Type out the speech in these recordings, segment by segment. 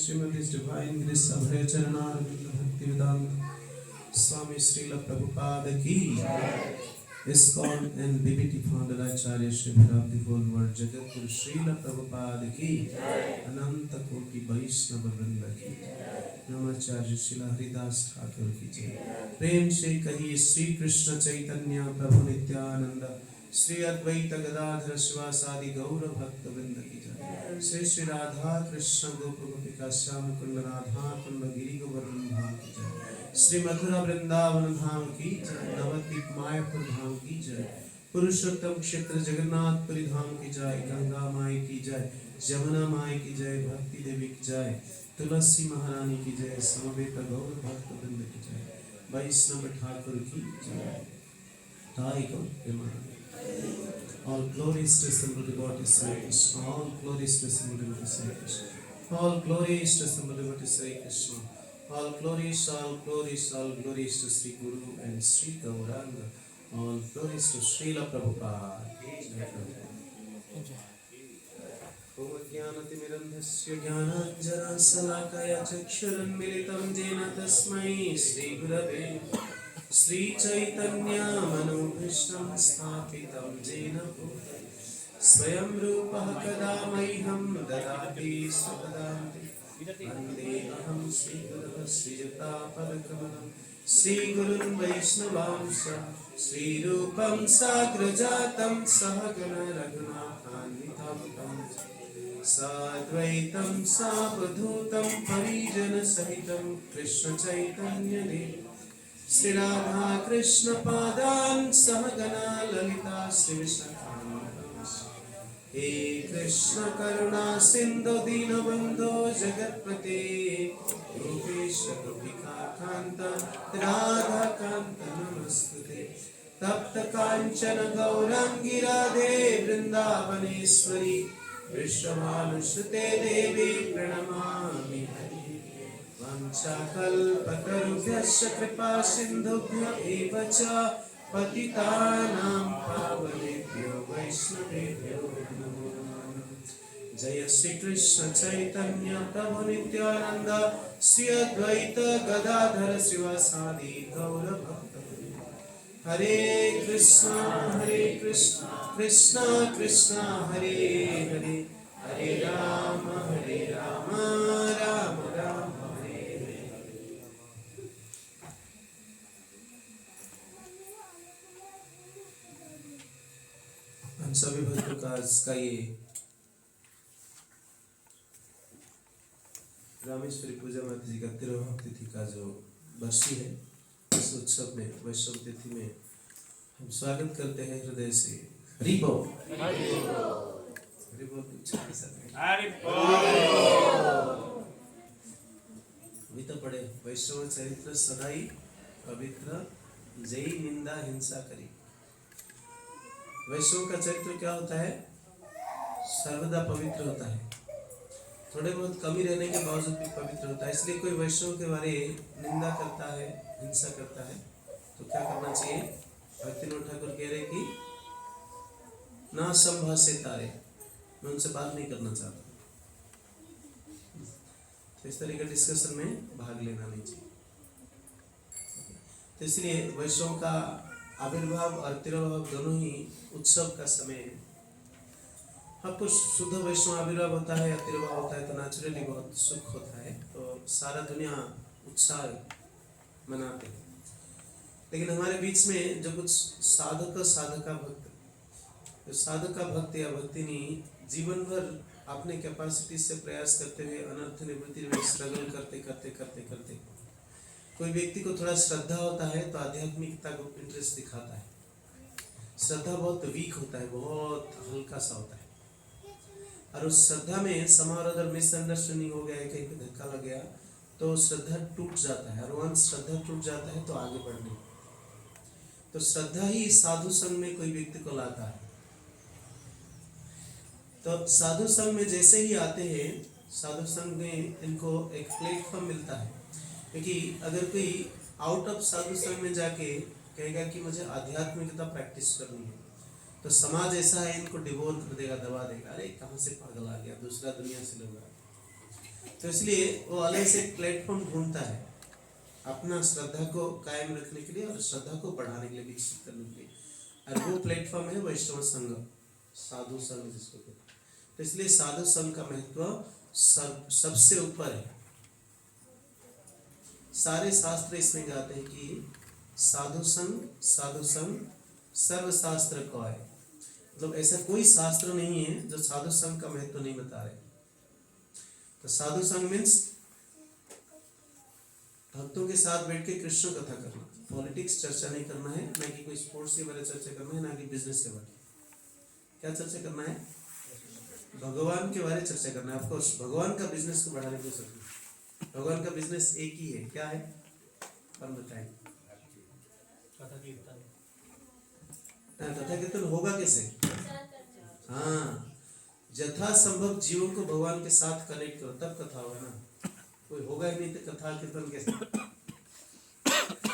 Shrimati divine grace अभय चरणारविंद भक्ति वेदांत स्वामी श्रील प्रभुपाद की ISKCON and BBT founder Acharya Shri Bharav, the whole world Jagat Guru Srila Prabhupada ki Ananta Koti Vaishnava Vrinda ki Namacharya Srila Haridas Thakur ki jai Prem se kahi Sri Krishna Chaitanya Prabhu Nityananda Sri Advaita Gadadhara Shivasadi Gaura Bhakta Vrinda ki jai Sri Sri Radha Krishna Gopa Gopika Shyama Kunda Radha Kunda Giri Govardhan Dham ki jai Shri Mathura Vrindavan धाम की जय नवद्वीप मायापुर धाम की जय पुरुषोत्तम क्षेत्र जगन्नाथपुरी धाम की जय गंगा माई की जय जमुना माई की जय भक्ति देवी की जय तुलसी महारानी की जय समवेत गौर भक्त वृंद की जय वैष्णव ठाकुर की जय ताई को all glories to assembled devotees Hare Krishna all glories to assembled devotees Hare Krishna all glories to assembled devotees Hare Krishna all glories to Sri Guru and Sri Gauranga. All glories to Srila Prabhupada. Om Jnanatimirandhasya Jnananjana Salakaya Chakshuranmilitam Jena Tasmai Sri Gurave Sri Chaitanya Manobhishtam Sthapitam Jena Bhutale Swayam Rupaha Kadamaiham Dadati Svadanti Vandeham Sri Guru Sri Jatapadakamanam Sri Gurun Vaishnavamsa Sri Rupam Sagrajatam Sahagana Raghunathanvitam Sadvaitam Savadhutam Parijana Sahitam Krishna Chaitanya Dev Sri Radha Krishna Padan Sahagana Lalita Sri Vishakam He Krishna Karuna Sindhu Dinabandho Jagatpate Rupesha Gopika Kanta Radha Kanta Namastute Tapta Kanchana Gaurangi Radhe Vrindavaneshwari Vrishabhanushrute Devi Pranamami Vanchakalpatarubhyasya Kripa Sindhubhya Evacha Patitanam Pavanebhyo Vaishnavebhyo जय श्री कृष्ण चैतन्य प्रभु नित्यानंद श्री अद्वैत गदाधर शिवासादि गौर भक्तवृंद। हरे कृष्णा कृष्णा कृष्णा हरे हरे, हरे राम राम राम हरे हरे। हम सभी भक्तों का इसका ये रामेश्वरी पूजा माता जी का 13वां तिथि का जो बरसी है, इस उत्सव में वैष्णव तिथि में हम स्वागत करते हैं हृदय से। हरि बोल, हरि बोल, अभी तो पढ़े वैष्णव चरित्र सदाई पवित्र, जय निंदा हिंसा करी। वैष्णव का चरित्र क्या होता है? सर्वदा पवित्र होता है, थोड़े बहुत कमी रहने के बावजूद भी पवित्र होता है। इसलिए कोई वैष्णव के बारे निंदा करता है, हिंसा करता है, तो क्या करना चाहिए? भक्तिविनोद ठाकुर कह रहे कि ना संभाषे तारे, मैं उनसे बात नहीं करना चाहता, तो इस तरह के डिस्कशन में भाग लेना नहीं चाहिए। तो इसलिए वैष्णव का आविर्भाव और तिरुभाव दोनों ही उत्सव का समय है। आपको शुद्ध वैष्णव आविर्भाव होता है या तिरुभाव होता है तो नेचुरली बहुत सुख होता है, तो सारा दुनिया उत्साह मनाते हैं। लेकिन हमारे बीच में जो कुछ साधका भक्त या भक्तिनी जीवन भर अपने कैपेसिटी से प्रयास करते हुए अनर्थ निवृत्ति में स्ट्रगल करते कोई व्यक्ति को थोड़ा श्रद्धा होता है तो आध्यात्मिकता को इंटरेस्ट दिखाता है। श्रद्धा बहुत वीक होता है, बहुत हल्का सा होता है, और उस श्रद्धा में समार अगर मिसअंडरस्टैंडिंग हो गया है, कहीं पे धक्का लग गया तो श्रद्धा टूट जाता है, और वंस श्रद्धा टूट जाता है तो आगे बढ़ने, तो श्रद्धा ही साधु संघ में कोई व्यक्ति को लाता है। तो साधु संघ में जैसे ही आते हैं, साधु संघ में इनको एक प्लेटफॉर्म मिलता है, क्योंकि अगर कोई आउट ऑफ साधु संघ में जाके कहेगा कि मुझे आध्यात्मिकता प्रैक्टिस करनी है, तो समाज ऐसा है इनको डिवोर कर देगा, दबा देगा, अरे कहाँ से पागल आ गया, दूसरा दुनिया से लोग आ। तो इसलिए वो अलग से प्लेटफॉर्म ढूंढता है अपना श्रद्धा को कायम रखने के लिए और श्रद्धा को बढ़ाने के लिए, विकसित करने के लिए, और वो प्लेटफॉर्म है वैष्णव संघ, साधु संघ जिसको कहते हैं। तो इसलिए साधु संघ का महत्व सबसे ऊपर है। सारे शास्त्र इसमें गाते हैं कि साधु संघ सर्व शास्त्र को है, मतलब ऐसा कोई शास्त्र नहीं है जो साधु संघ का महत्व नहीं बता रहे। तो साधु संघ मीन्स भक्तों के साथ बैठ के कृष्ण कथा करना, पॉलिटिक्स चर्चा नहीं करना है, ना कि कोई स्पोर्ट्स के बारे में चर्चा करना है, ना कि बिजनेस के बारे में। क्या चर्चा करना है? भगवान के बारे में चर्चा करना है। ऑफकोर्स भगवान का बिजनेस को बढ़ाने की सकते, भगवान का बिजनेस एक ही है, क्या है? कौन बताए? कथा कीर्तन होगा कैसे? हाँ, यथा संभव जीवों को भगवान के साथ कनेक्ट करो, तब कथा होगा ना। कोई होगा ही नहीं तो कथा कीर्तन कैसे?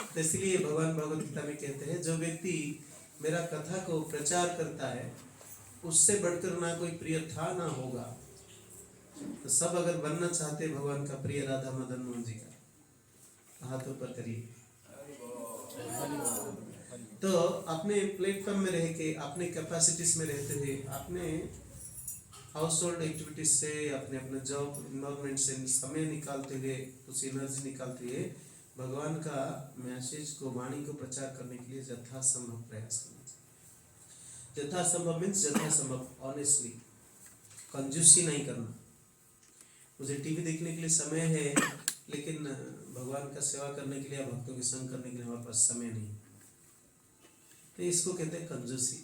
तो इसलिए भगवान भगवत गीता में कहते हैं, जो व्यक्ति मेरा कथा को प्रचार करता है उससे बढ़कर ना कोई प्रिय था ना होगा। तो सब अगर बनना चाहते भगवान का प्रिय राधा मदन मोहन जी का, हाथ ऊपर करिए। तो अपने प्लेटफॉर्म में रह के, अपने कैपेसिटीज में रहते हुए, अपने हाउस होल्ड एक्टिविटीज से, अपने अपने जॉब इन्वायरमेंट से समय निकालते हुए, उस एनर्जी निकालते हुए भगवान का मैसेज को, वाणी को प्रचार करने के लिए यथासंभव प्रयास करना चाहिए। यथासंभव मीन्स यथासंभव ऑनेस्टली, कंजूसी नहीं करना। मुझे टीवी देखने के लिए समय है, लेकिन भगवान का सेवा करने के लिए, भक्तों के संग करने के लिए हमारे पास समय नहीं, तो इसको कहते हैं कंजूसी।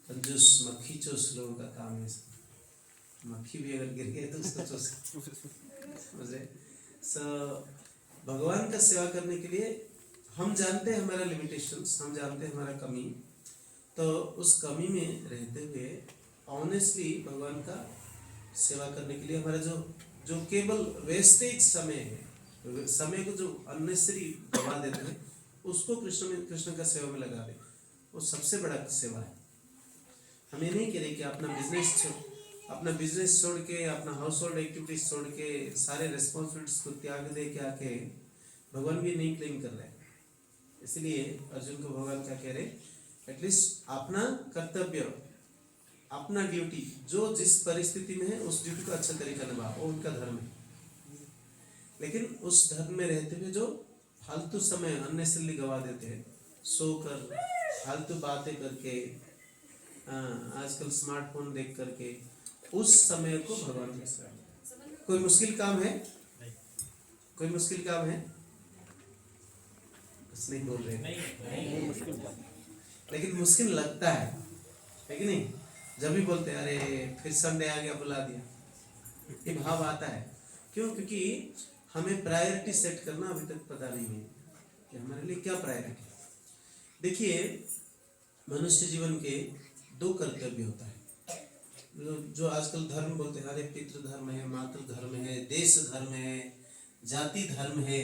कंजूस मक्खी चूस लोगों का काम है। मक्खी भी अगर गिर गई तो उसको चूस। भगवान का सेवा करने के लिए हम जानते हैं हमारा लिमिटेशंस, हम जानते हैं हमारा कमी, तो उस कमी में रहते हुए ऑनेस्टली भगवान का सेवा करने के लिए हमारा जो केवल वेस्टेज समय है, समय को जो अननेसेसरी गवा देते हैं, उसको कृष्ण का सेवा में लगा दे, वो सबसे बड़ा सेवा है। हम ये नहीं कह रहे कि अपना बिजनेस छोड़ के, अपना हाउस होल्ड एक्टिविटीज छोड़ के, सारे रेस्पॉन्सिबिलिटीज को त्याग दे के आके भगवान भी नहीं क्लेम कर रहे हैं। इसलिए अर्जुन को भगवान क्या कह रहे, एटलीस्ट अपना कर्तव्य, अपना ड्यूटी, जो जिस परिस्थिति में है उस ड्यूटी को अच्छा तरीका निभाओ, वो उनका धर्म है। लेकिन उस धर्म में रहते हुए जो फालतू समय अननेसेसरली गवा देते हैं, सोकर, फालतू बातें करके, आजकल स्मार्टफोन देख करके, उस समय को भगवान के साथ। कोई मुश्किल काम है? कोई मुश्किल काम है? कुछ नहीं बोल रहे। नहीं मुश्किल, लेकिन मुश्किल लगता है कि नहीं? जब भी बोलते हैं अरे फिर संडे आ गया, बुला दिया, ये भाव आता है। क्यों? क्योंकि हमें प्रायोरिटी सेट करना अभी तक पता नहीं है कि हमारे लिए क्या प्रायोरिटी है। देखिए, मनुष्य जीवन के 2 कर्तव्य होता है। जो आजकल धर्म बोलते हैं, अरे पितृ धर्म है, मातृ धर्म है, देश धर्म है, जाति धर्म है,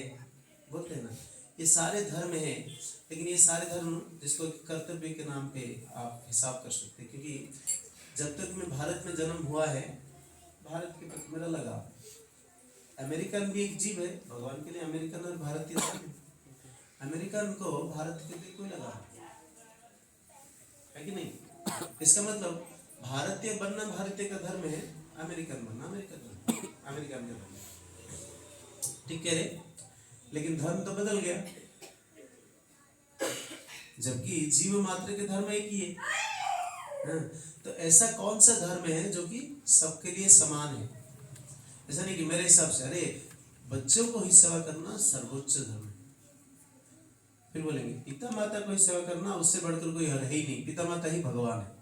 बोलते हैं ना, ये सारे धर्म है। लेकिन ये सारे धर्म जिसको कर्तव्य के नाम पे आप हिसाब कर सकते हैं, क्योंकि जब तक मैं भारत में जन्म हुआ है, भारत के प्रति मेरा लगाव। अमेरिकन भी एक जीव है, भगवान के लिए अमेरिकन और भारतीय अमेरिकन को भारत के लिए कोई लगाव है कि नहीं? इसका मतलब भारतीय बनना भारतीय का धर्म है, अमेरिकन बनना अमेरिकन का धर्म है। ठीक कह रहे? लेकिन धर्म तो बदल गया, जबकि जीव मात्र के धर्म एक ही है। तो ऐसा कौन सा धर्म है जो कि सबके लिए समान है? ऐसा नहीं कि मेरे हिसाब से अरे बच्चों को ही सेवा करना सर्वोच्च धर्म है। फिर बोलेंगे पिता माता को ही सेवा करना, उससे बढ़कर कोई है ही नहीं, पिता माता ही भगवान है।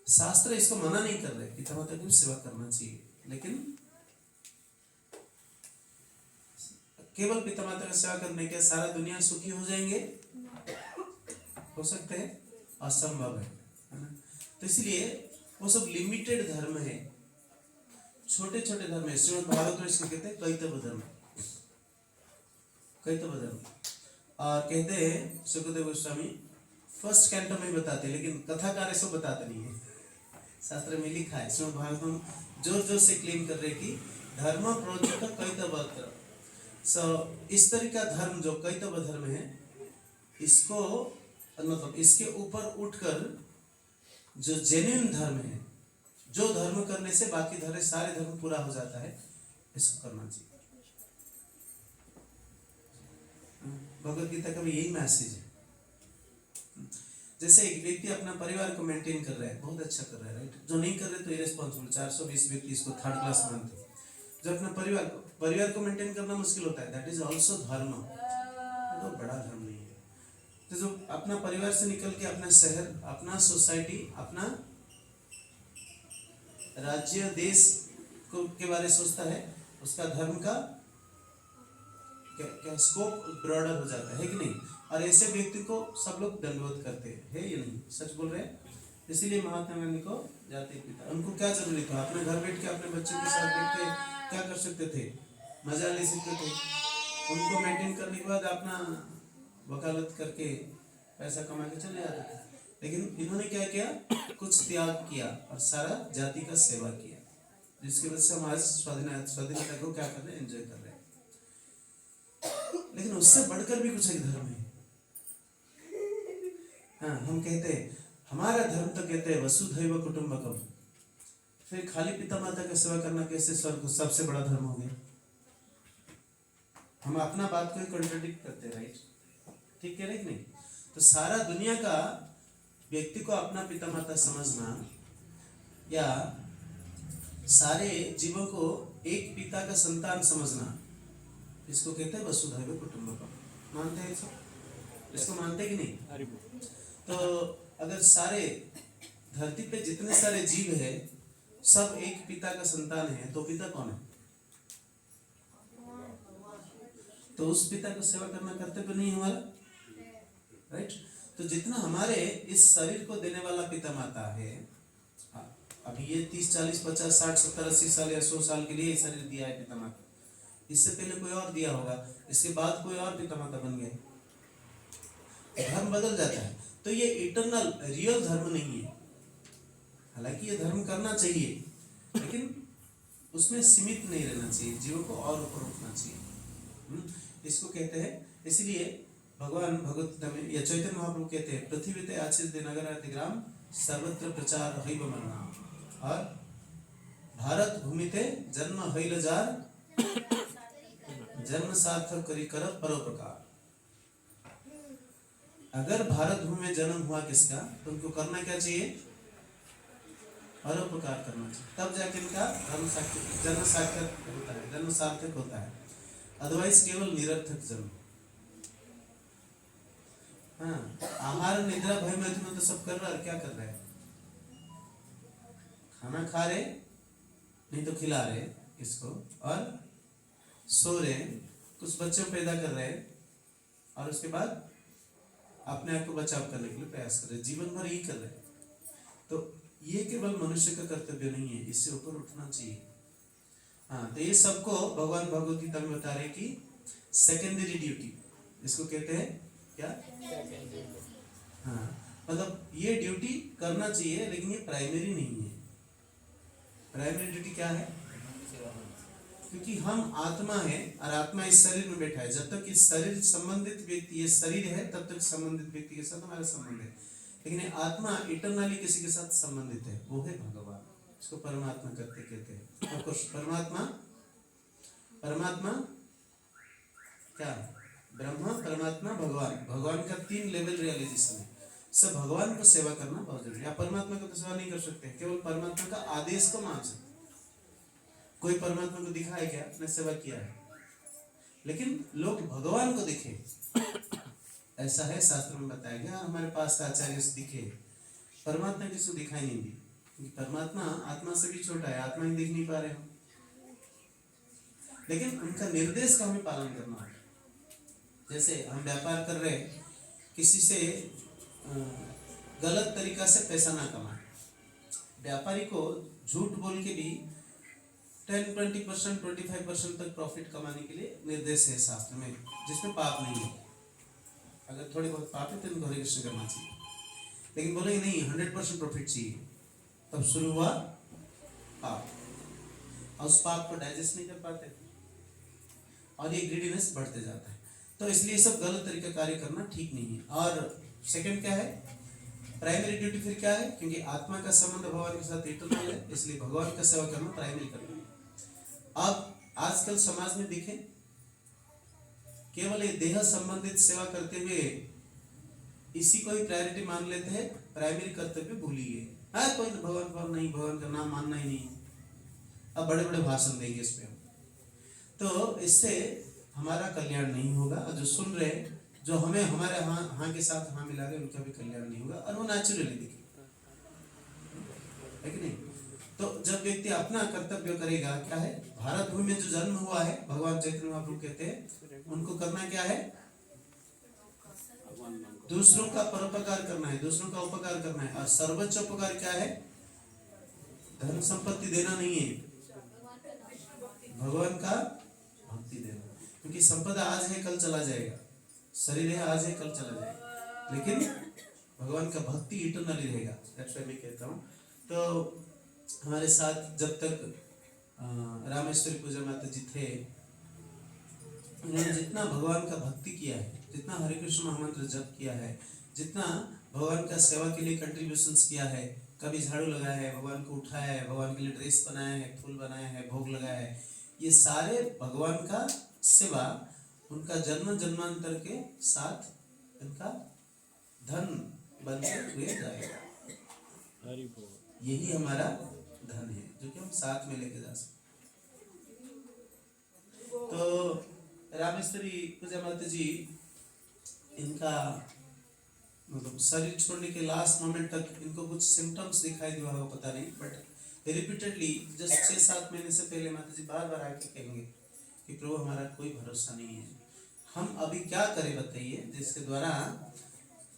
शास्त्र इसको मना नहीं कर रहे, पिता माता की सेवा करना चाहिए, लेकिन केवल पिता माता की सेवा करने के सारा दुनिया सुखी हो जाएंगे? हो सकते हैं? असंभव है ना? तो इसलिए वो सब लिमिटेड धर्म है, छोटे छोटे धर्म है। श्रीमद् भागवत में इसको कहते हैं कैतव धर्म, कैतव धर्म। और कहते हैं सुखदेव गोस्वामी फर्स्ट कैंटो में बताते, लेकिन कथाकार ऐसा बताते नहीं है, शास्त्र में लिखा है। श्रीमद् भागवत जोर जोर से क्लेम कर रहे कि धर्म प्रोज्वत कैतव। इस तरह का धर्म जो कैतव धर्म है, इसको मतलब इसके ऊपर उठकर जो जेन्युइन धर्म है, जो धर्म करने से बाकी धर्म सारे धर्म पूरा हो जाता है, इसको करना चाहिए। भगवत गीता का भी यही मैसेज है। जैसे एक व्यक्ति अपना परिवार को मेंटेन कर रहा है, बहुत अच्छा कर रहा है, राइट? जो नहीं कर रहे तो इरेस्पॉन्सिबल। 420 व्यक्ति इसको थर्ड क्लास मानते हैं। जो अपना परिवार को मेंटेन करना मुश्किल होता है, दैट इज ऑल्सो धर्म। तो बड़ा धर्म नहीं है। तो जो अपना परिवार से निकल के अपना शहर, अपना सोसाइटी, अपना राज्य, देश को के बारे में सोचता है, उसका धर्म का क्या स्कोप ब्रॉडर हो जाता है कि नहीं? और ऐसे व्यक्ति को सब लोग दंडवत करते हैं, है या नहीं? सच बोल रहे हैं। इसीलिए महात्मा गांधी को जाति पिता, उनको क्या जरूरी था? अपने घर बैठ के अपने बच्चों के साथ बैठ के क्या कर सकते थे? मजा ले सकते थे। उनको मेंटेन करने के बाद अपना वकालत करके पैसा कमा के चले जाते थे। लेकिन इन्होंने क्या किया? कुछ त्याग किया और सारा जाति का सेवा किया, जिसकी वजह से हम आज स्वाधीनता को क्या कर रहे हैं? एंजॉय कर रहे हैं। लेकिन उससे बढ़कर भी कुछ एक धर्म है। हाँ, हम कहते हैं हमारा धर्म तो कहते हैं वसुधैव कुटुंबकम। फिर खाली पिता माता का सेवा करना कैसे स्वर्ग सबसे बड़ा धर्म हो गया? हम अपना बात को कॉन्ट्रडिक्ट करते हैं, राइट? ठीक कह रहे कि नहीं? तो सारा दुनिया का व्यक्ति को अपना पिता माता समझना, या सारे जीवों को एक पिता का संतान समझना, इसको कहते हैं वसुधैव कुटुंबकम। मानते हैं इसको मानते हैं कि नहीं? तो अगर सारे धरती पे जितने सारे जीव है सब एक पिता का संतान है, तो पिता कौन है? तो उस पिता को सेवा करना कर्तव्य नहीं हमारा, राइट? तो जितना हमारे इस शरीर को देने वाला पिता माता है, अभी ये 30, 40, 50, 60, 70, 80 साल या 100 साल के लिए शरीर दिया है पिता माता। इससे पहले कोई और दिया होगा, इसके बाद कोई और पिता माता बन गए, धर्म बदल जाता है। तो ये इटरनल रियल धर्म नहीं है। हालांकि ये धर्म करना चाहिए, लेकिन उसमें सीमित नहीं रहना चाहिए, जीवन को और ऊपर उठना चाहिए। इसको कहते हैं, इसलिए भगवान भगवत गीता में या चैतन्य महाप्रभु कहते हैं, पृथ्वी ते आचिस दे नगर ग्राम सर्वत्र प्रचार हैव मन्ना, और भारत भूमि ते जन्म हैल जार जन्म सार्थक करी कर परोपकार। अगर भारत भूमि में जन्म हुआ किसका, तो उनको करना क्या चाहिए? परोपकार करना चाहिए, तब जाके इनका जन्म सार्थक होता है, जन्म सार्थक होता है। अदरवाइज केवल निरर्थक जन्म। हाँ, आहार निद्रा भय मैथुन तो सब कर रहा है, क्या कर रहे हैं? खाना खा रहे नहीं तो खिला रहे इसको, और सो रहे, कुछ बच्चों पैदा कर रहे, और उसके बाद अपने आप को बचाव करने के लिए प्रयास कर रहे, जीवन भर यही कर रहे। तो ये केवल मनुष्य का कर्तव्य नहीं है, इससे ऊपर उठना चाहिए। हाँ, तो ये सबको भगवान भगवत गीता में बता रहे कि सेकेंडरी ड्यूटी, इसको कहते हैं क्या? हाँ, मतलब ये ड्यूटी करना चाहिए, लेकिन ये प्राइमरी नहीं है। प्राइमरी ड्यूटी क्या है? क्योंकि हम आत्मा है, और आत्मा इस शरीर में बैठा है। जब तक इस शरीर संबंधित व्यक्ति, ये शरीर है, तब तक संबंधित व्यक्ति के साथ हमारा संबंध है। लेकिन आत्मा इटरनली किसी के साथ संबंधित है, वो है भगवान। इसको परमात्मा कहते हैं। ऑफ परमात्मा, परमात्मा क्या? ब्रह्मा, परमात्मा, भगवान। भगवान का 3 लेवल रियलाइजेशन है। सब भगवान को सेवा करना बहुत जरूरी है। परमात्मा को तो सेवा नहीं कर सकते, केवल परमात्मा का आदेश को मान सकते। कोई परमात्मा को दिखा है क्या? अपने सेवा किया है, लेकिन लोग भगवान को दिखे, ऐसा है शास्त्र में बताया गया। हमारे पास आचार्य से दिखे, परमात्मा किसको दिखाई नहीं दी, क्योंकि परमात्मा आत्मा से भी छोटा है, आत्मा ही देख नहीं पा रहे हम। लेकिन उनका निर्देश का हमें पालन करना है। जैसे हम व्यापार कर रहे, किसी से गलत तरीका से पैसा ना कमाए। व्यापारी को झूठ बोल के भी 10-20%, 25% तक प्रॉफिट कमाने के लिए निर्देश है शास्त्र में, जिसमें पाप नहीं है। अगर थोड़ी बहुत पाप है तो इनको हरे कृष्ण करना चाहिए, लेकिन बोले नहीं 100% प्रॉफिट चाहिए, तब शुरू हुआ पाप, और उस पाप को डाइजेस्ट नहीं कर पाते, और ये ग्रीडीनेस बढ़ते जाता है। तो इसलिए सब गलत तरीका कार्य करना ठीक नहीं है। और सेकंड क्या है? प्राइमरी ड्यूटी फिर क्या है? क्योंकि आत्मा का संबंध भगवान के साथ इटरनल है, इसलिए भगवान का सेवा करना प्राइमरी करना है। अब आजकल समाज में देखें, केवल ये देह संबंधित सेवा करते हुए इसी को ही प्रायोरिटी मान लेते हैं, प्राइमरी कर्तव्य भूलिए। कोई भगवान नहीं, भगवान का नाम मानना ही नहीं, अब बड़े बड़े भाषण देंगे इस पे। तो इससे हमारा कल्याण नहीं होगा, और जो सुन रहे, जो हमें हमारे हाँ के साथ हाँ मिला रहे, उनका भी कल्याण नहीं होगा, और वो नेचुरली दिखे, है कि नहीं? तो जब व्यक्ति अपना कर्तव्य करेगा, क्या है? भारत भूमि में जो जन्म हुआ है, भगवान चैतन्य महाप्रभु कहते हैं, उनको करना क्या है? दूसरों का परोपकार करना है, दूसरों का उपकार करना है। और सर्वोच्च उपकार क्या है? धन संपत्ति देना नहीं है, भगवान का भक्ति देना। क्योंकि संपदा आज है, कल चला जाएगा, शरीर है, आज है, कल चला जाएगा, लेकिन भगवान का भक्ति इटरनली रहेगा। दैट्स व्हाई मैं कहता हूँ। तो हमारे साथ जब तक रामेश्वरी पूजा माता जी थे, उन्होंने जितना भगवान का भक्ति किया है, जितना हरे कृष्ण महामंत्र जप किया है, जितना भगवान का सेवा के लिए कंट्रीब्यूशंस किया है, कभी झाड़ू लगाया है, भगवान को उठाया है, भगवान के लिए ड्रेस बनाया है, फूल बनाया है, भोग लगाया है, ये सारे भगवान का सेवा उनका जन्म जन्मांतर के साथ इनका धन बनते हुए जाएगा। यही हमारा धन है, जो कि हम साथ में लेके जा सकते। तो रामेश्वरी पूजा माता जी, इनका मतलब शरीर छोड़ने के लास्ट मोमेंट तक इनको कुछ सिम्टम्स दिखाई दिया होगा, पता नहीं, बट रिपीटेडली जस्ट 6-7 महीने से पहले माता जी बार बार आके कहेंगे कि प्रभु हमारा कोई भरोसा नहीं है, हम अभी क्या करें बताइए, जिसके द्वारा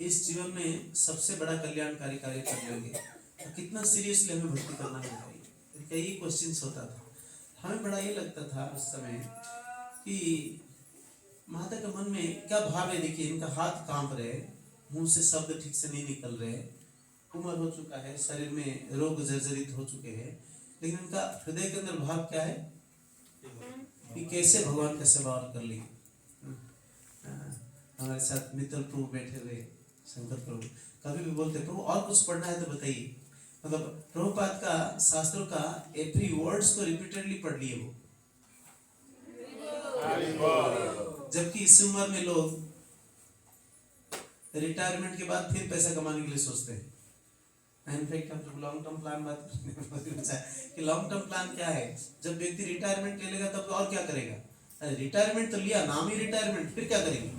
इस जीवन में सबसे बड़ा कल्याणकारी कार्य कर लेंगे। तो कितना सीरियसली हमें भक्ति करना है भाई, इनका यही क्वेश्चन होता था। हमें बड़ा ये लगता था उस समय कि माता के मन में क्या भाव है। देखिए, इनका हाथ कांप रहे, मुंह से शब्द ठीक से नहीं निकल रहे, उम्र हो चुका है, शरीर में रोग जर्जरित हो चुके हैं, लेकिन उनका हृदय के अंदर भाव क्या है कि कैसे भगवान का सेवा और कर ली। हमारे साथ मित्तल प्रभु बैठे हुए, शंकर प्रभु कभी भी बोलते प्रभु और कुछ पढ़ना है तो बताइए, मतलब प्रभुपाद का शास्त्रों का एवरी वर्ड्स को रिपीटेडली पढ़ लिए वो, जबकि इस उम्र में लोग रिटायरमेंट के बाद फिर पैसा कमाने के लिए सोचते हैं। इनफैक्ट हम जब लॉन्ग टर्म प्लान बात करते हैं कि लॉन्ग टर्म प्लान क्या है, जब व्यक्ति रिटायरमेंट ले लेगा तब तो और क्या करेगा, अरे रिटायरमेंट तो लिया, नाम ही रिटायरमेंट, फिर क्या करेंगे।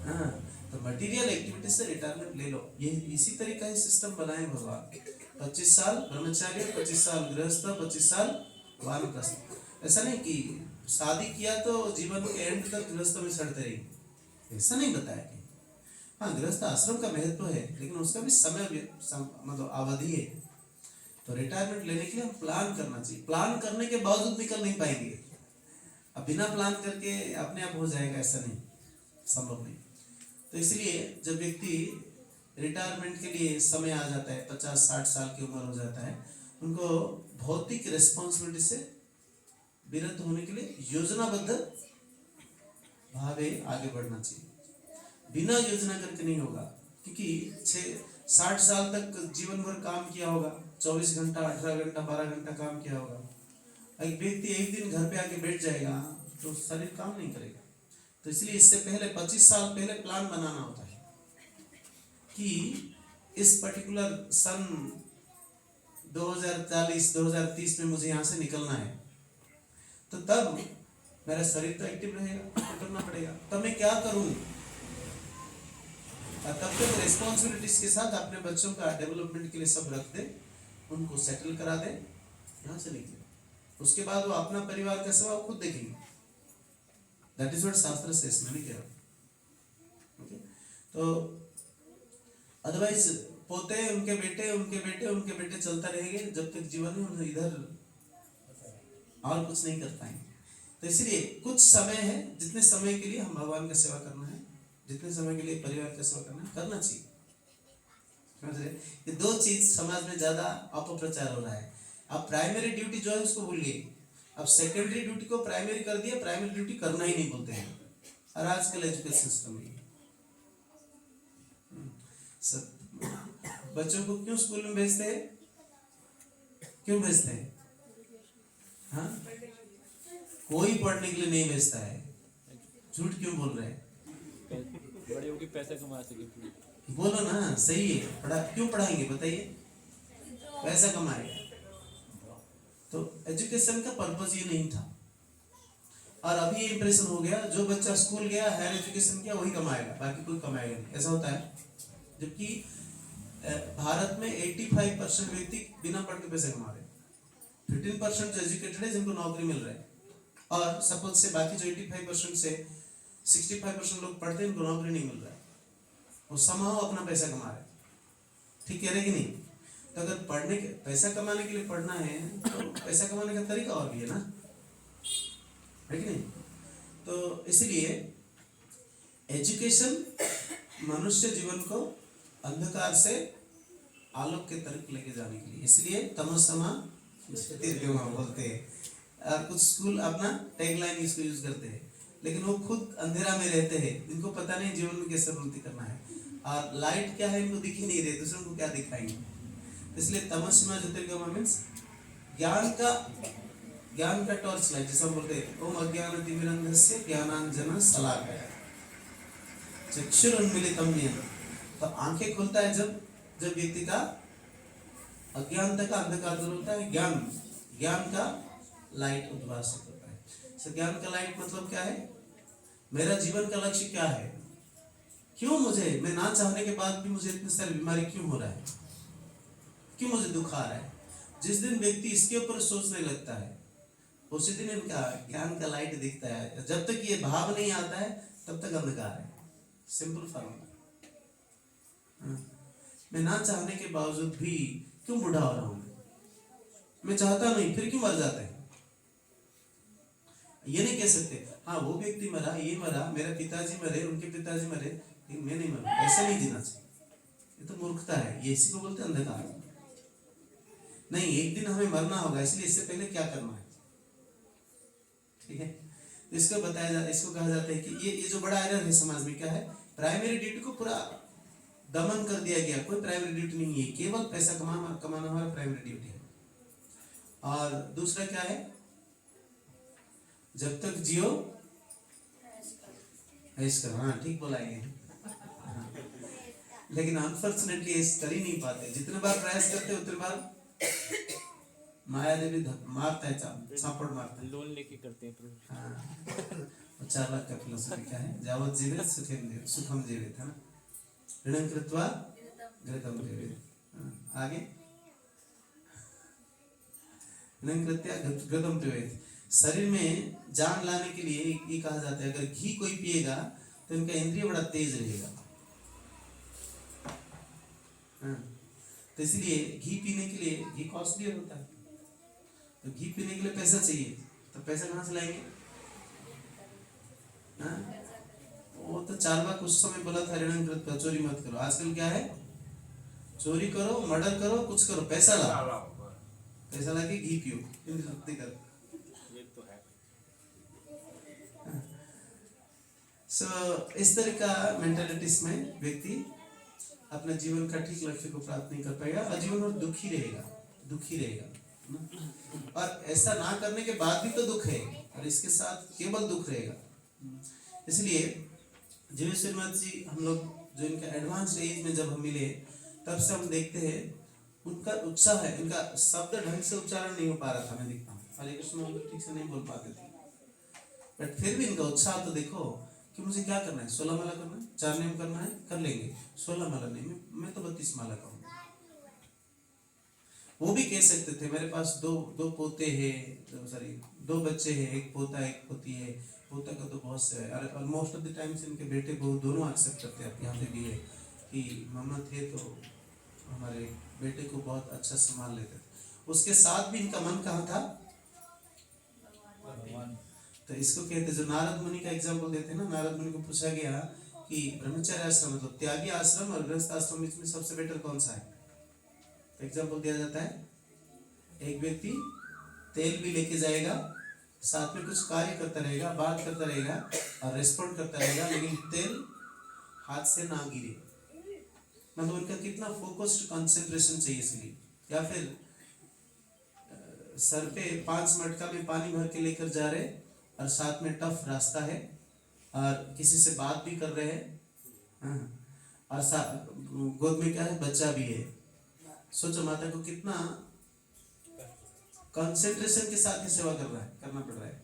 हाँ, तो मटेरियल एक्टिविटी से रिटायरमेंट ले लो, ये इसी तरीका ही सिस्टम बनाए भगवान। 25 साल ब्रह्मचार्य, 25 साल गृहस्थ, 25 साल वानप्रस्थ। ऐसा नहीं कि शादी किया तो जीवन के एंड तक गृहस्थ में सड़ते रहेंगे, ऐसा नहीं बताया कि हाँ गृहस्थ आश्रम का महत्व है, लेकिन उसका भी समय मतलब अवधि है। तो रिटायरमेंट लेने के लिए हम प्लान करना चाहिए, प्लान करने के बावजूद निकल नहीं पाएंगे। अब बिना प्लान करके अपने आप हो जाएगा ऐसा नहीं, संभव नहीं। तो इसलिए जब व्यक्ति रिटायरमेंट के लिए समय आ जाता है, 50-60 साल की उम्र हो जाता है, उनको भौतिक रिस्पॉन्सिबिलिटी से विरत होने के लिए योजनाबद्ध भावे आगे बढ़ना चाहिए। बिना योजना करके नहीं होगा, क्योंकि 60 साल तक जीवन भर काम किया होगा, 24 घंटा 18 घंटा 12 घंटा काम किया होगा। एक व्यक्ति एक दिन घर पे आके बैठ जाएगा तो शरीर काम नहीं करेगा। तो इसलिए इससे पहले 25 साल पहले प्लान बनाना होता है कि इस पर्टिकुलर सन 2040-2030 में मुझे यहाँ से निकलना है, तो तब मेरा शरीर तो एक्टिव रहेगा, तो करना पड़ेगा। तब मैं क्या करूँ, तब तक रिस्पॉन्सिबिलिटीज के साथ अपने बच्चों का डेवलपमेंट के लिए सब रख दे, उनको सेटल करा दे, यहाँ से निकले। उसके बाद वो अपना परिवार का सेवा खुद देखेंगे। दैट इज व्हाट शास्त्र सेज, मैं नहीं कह रहा। ओके, तो अदरवाइज पोते उनके बेटे चलता रहेंगे जब तक जीवन में उन्हें इधर और कुछ नहीं कर पाएंगे। तो इसलिए कुछ समय है, जितने समय के लिए हम भगवान का सेवा करना है, जितने समय के लिए परिवार का सेवा करना है, करना चाहिए। समझ रहे? ये दो चीज समाज में ज्यादा अपप्रचार हो रहा है। अब प्राइमरी ड्यूटी जो है उसको भूलिए, अब सेकेंडरी ड्यूटी को प्राइमरी कर दिया, प्राइमरी ड्यूटी करना ही नहीं बोलते हैं। और आजकल एजुकेशन सिस्टम है, बच्चों को क्यों स्कूल में भेजते हैं, क्यों भेजते हैं? हाँ, कोई पढ़ने के लिए नहीं भेजता है, झूठ क्यों बोल रहे हैं? बड़े होके पैसे कमा सके, बोलो ना, सही है। पढ़ा क्यों पढ़ाएंगे बताइए, पैसा कमाएगा। तो एजुकेशन का पर्पस ये नहीं था, और अभी ये इंप्रेशन हो गया जो बच्चा स्कूल गया, हायर एजुकेशन किया, वही कमाएगा, बाकी कोई कमाएगा नहीं, ऐसा होता है। जबकि भारत में 85% व्यक्ति बिना पढ़ के पैसे कमा रहे हैं, 15% जो एजुकेटेड है जिनको नौकरी मिल रहा है, और सपोज से बाकी जो 85% से 65% लोग पढ़ते हैं, उनको नौकरी नहीं मिल रहा है, वो समाओ अपना पैसा कमा रहे हैं। ठीक कह रहे कि नहीं? तो अगर पढ़ने के पैसा कमाने के लिए पढ़ना है तो पैसा कमाने का तरीका और भी है ना, है कि नहीं? तो इसलिए एजुकेशन मनुष्य जीवन को अंधकार से आलोक के तरफ लेके जाने के लिए, इसलिए तमसमा ज्योतिर्गमः बोलते हैं। कुछ स्कूल अपना टैगलाइन इसको यूज करते हैं, लेकिन वो खुद अंधेरा में रहते हैं, इनको पता नहीं जीवन में कैसे उन्नति करना है, और लाइट क्या है इनको दिख ही नहीं रहे, दूसरों को क्या दिखाएंगे। इसलिए तमस्मा ज्योतिर्गमः मीन्स ज्ञान का टॉर्च लाइट, जैसा बोलते हैं ओम अज्ञानतिमिरन्धस्य ज्ञानांजन शलाकया चक्षुरुन्मीलितं येन। तो आंखें खुलता है जब व्यक्ति का अज्ञानता का अंधकार दूर होता है, ज्ञान का लाइट उद्भासित होता है। तो ज्ञान का लाइट मतलब क्या है, मेरा जीवन का लक्ष्य क्या है, क्यों मुझे, मैं ना चाहने के बाद भी मुझे इतनी सारी बीमारी क्यों हो रहा है, क्यों मुझे दुख आ रहा है। जिस दिन व्यक्ति इसके ऊपर सोचने लगता है उसी दिन इनका ज्ञान का लाइट दिखता है। जब तक ये भाव नहीं आता है तब तक अंधकार है, सिंपल फॉर्मूला। मैं ना चाहने के बावजूद भी क्यों बूढ़ा हो रहा हूं, मैं चाहता नहीं फिर क्यों मर जाता है। ये नहीं कह सकते हाँ वो व्यक्ति मरा, ये मरा, मेरा पिताजी मरे, उनके पिताजी मरे, लेकिन मैं नहीं मरूंगा, ऐसा नहीं जीना चाहिए। ये तो मूर्खता है, ये इसी को बोलते हैं अंधकार। नहीं, एक दिन हमें मरना होगा, इसलिए इससे पहले क्या करना है, ठीक है। इसको कहा जाता है कि ये जो बड़ा एरर है समाज में, क्या है, प्राइमरी ड्यूटी को पूरा दमन कर दिया गया। कोई प्राइमरी ड्यूटी नहीं है, केवल पैसा कमाना हमारा प्राइमरी ड्यूटी है। और दूसरा क्या है, जब तक जियो ऐश करो। हाँ, ठीक बोला ये। लेकिन अनफॉर्चुनेटली ऐश कर ही नहीं पाते। जितने बार प्रयास करते उतने बार माया देवी मारता है, चापड़ मारता है। लोन लेके करते हैं। हाँ, 4 लाख का फिलोसफी क्या है, जावत जीवित सुखम जीवित, है ना, ऋणं कृत्वा घृतं जीवित। आगे ऋणं कृत्वा घृतं जीवित। शरीर में जान लाने के लिए ये कहा जाता है, अगर घी कोई पिएगा तो इनका इंद्रिय बड़ा तेज रहेगा। तो इसलिए घी पीने के लिए, घी कॉस्टली होता है, तो घी पीने के लिए पैसा चाहिए, तो पैसा कहाँ से लाएंगे? वो तो चार्वाक उस समय बोला था ऋणं कृत्वा, चोरी मत करो। आजकल क्या है, चोरी करो, मर्डर करो, कुछ करो, पैसा लाओ, पैसा लाके घी पियो, इंद्रिय करो। इस तरह का मेंटालिटीज में व्यक्ति अपने जीवन का ठीक लक्ष्य को प्राप्त नहीं कर पाएगा और जीवन में दुखी रहेगा। और ऐसा ना करने के बाद भी तो दुख है, और इसके साथ केवल दुख रहेगा। इसलिए जीव श्रीमत जी, हम लोग जो इनका एडवांस एज में जब हम मिले, तब से हम देखते हैं उनका उत्साह है, इनका शब्द ढंग से उच्चारण नहीं हो पा रहा था, मैं देखता हूँ हरे कृष्ण मंत्र ठीक से नहीं बोल पाते थे, बट फिर भी इनका उत्साह तो देखो कि मुझे क्या करना है, 16 माला करना है, 4 नियम करना है, कर लेंगे। 16 माला नहीं, मैं तो 32 माला करूँगा। वो भी कह सकते थे, मेरे पास दो पोते हैं, सॉरी 2 बच्चे हैं, एक पोता एक पोती है, पोता का तो बहुत से है, और मोस्ट ऑफ द टाइम्स इनके बेटे बहू दोनों एक्सेप्ट करते हैं। यहाँ पे भी है कि मामा थे तो हमारे बेटे को बहुत अच्छा संभाल लेते थे। उसके साथ भी इनका मन कहाँ था, तो इसको कहते, जो नारद मुनि का एग्जाम्पल देते हैं ना, नारद मुनि को पूछा गया कि ब्रह्मचर्य आश्रम मतलब त्यागी आश्रम और गृहस्थ आश्रम में सबसे बेटर कौन सा है, तो एग्जाम्पल दिया जाता है, एक व्यक्ति तेल भी लेके जाएगा, साथ में कुछ कार्य करता रहेगा, बात करता रहेगा और रेस्पॉन्ड करता रहेगा, लेकिन तेल हाथ से ना गिरे। मतलब उनका कितना फोकस्ड कंसंट्रेशन चाहिए इसलिए। या फिर सर पे 5 मटका में पानी भर के लेकर जा रहे और साथ में टफ रास्ता है और किसी से बात भी कर रहे हैं, और गोद में क्या है, बच्चा भी है। सोचो माता को कितना कंसंट्रेशन के साथ ही सेवा करना पड़ रहा है।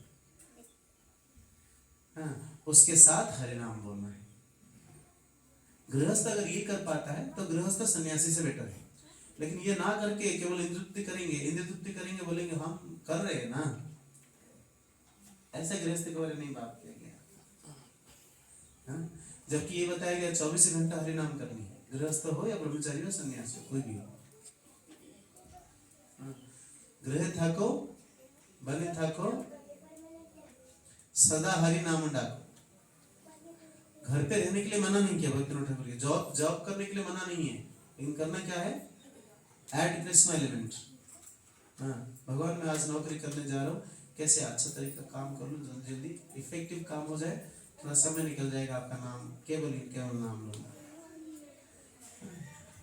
उसके साथ हरे नाम बोलना है। गृहस्थ अगर ये कर पाता है तो गृहस्थ सन्यासी से बेटर है, लेकिन ये ना करके केवल इंद्रिय तृप्ति करेंगे, बोलेंगे हम कर रहे हैं ना, ऐसा गृहस्थ के बारे में नहीं बात किया गया। जबकि ये बताया गया 24 घंटा हरि नाम करनी है, गृहस्थ हो या ब्रह्मचारी हो, सन्यासी हो, कोई भी हो। गृह थाको बने थाको सदा हरि नाम डाको। घर पे रहने के लिए मना नहीं किया भक्तिनाथ ठाकुर के, जॉब करने के लिए मना नहीं है, लेकिन करना क्या है, ऐड कृष्णा एलिमेंट। भगवान मैं आज नौकरी करने जा रहा हूँ, कैसे अच्छा तरीका काम कर लूँ, जल्दी इफेक्टिव काम हो जाए, थोड़ा समय निकल जाएगा, आपका नाम केवल नाम लूंगा।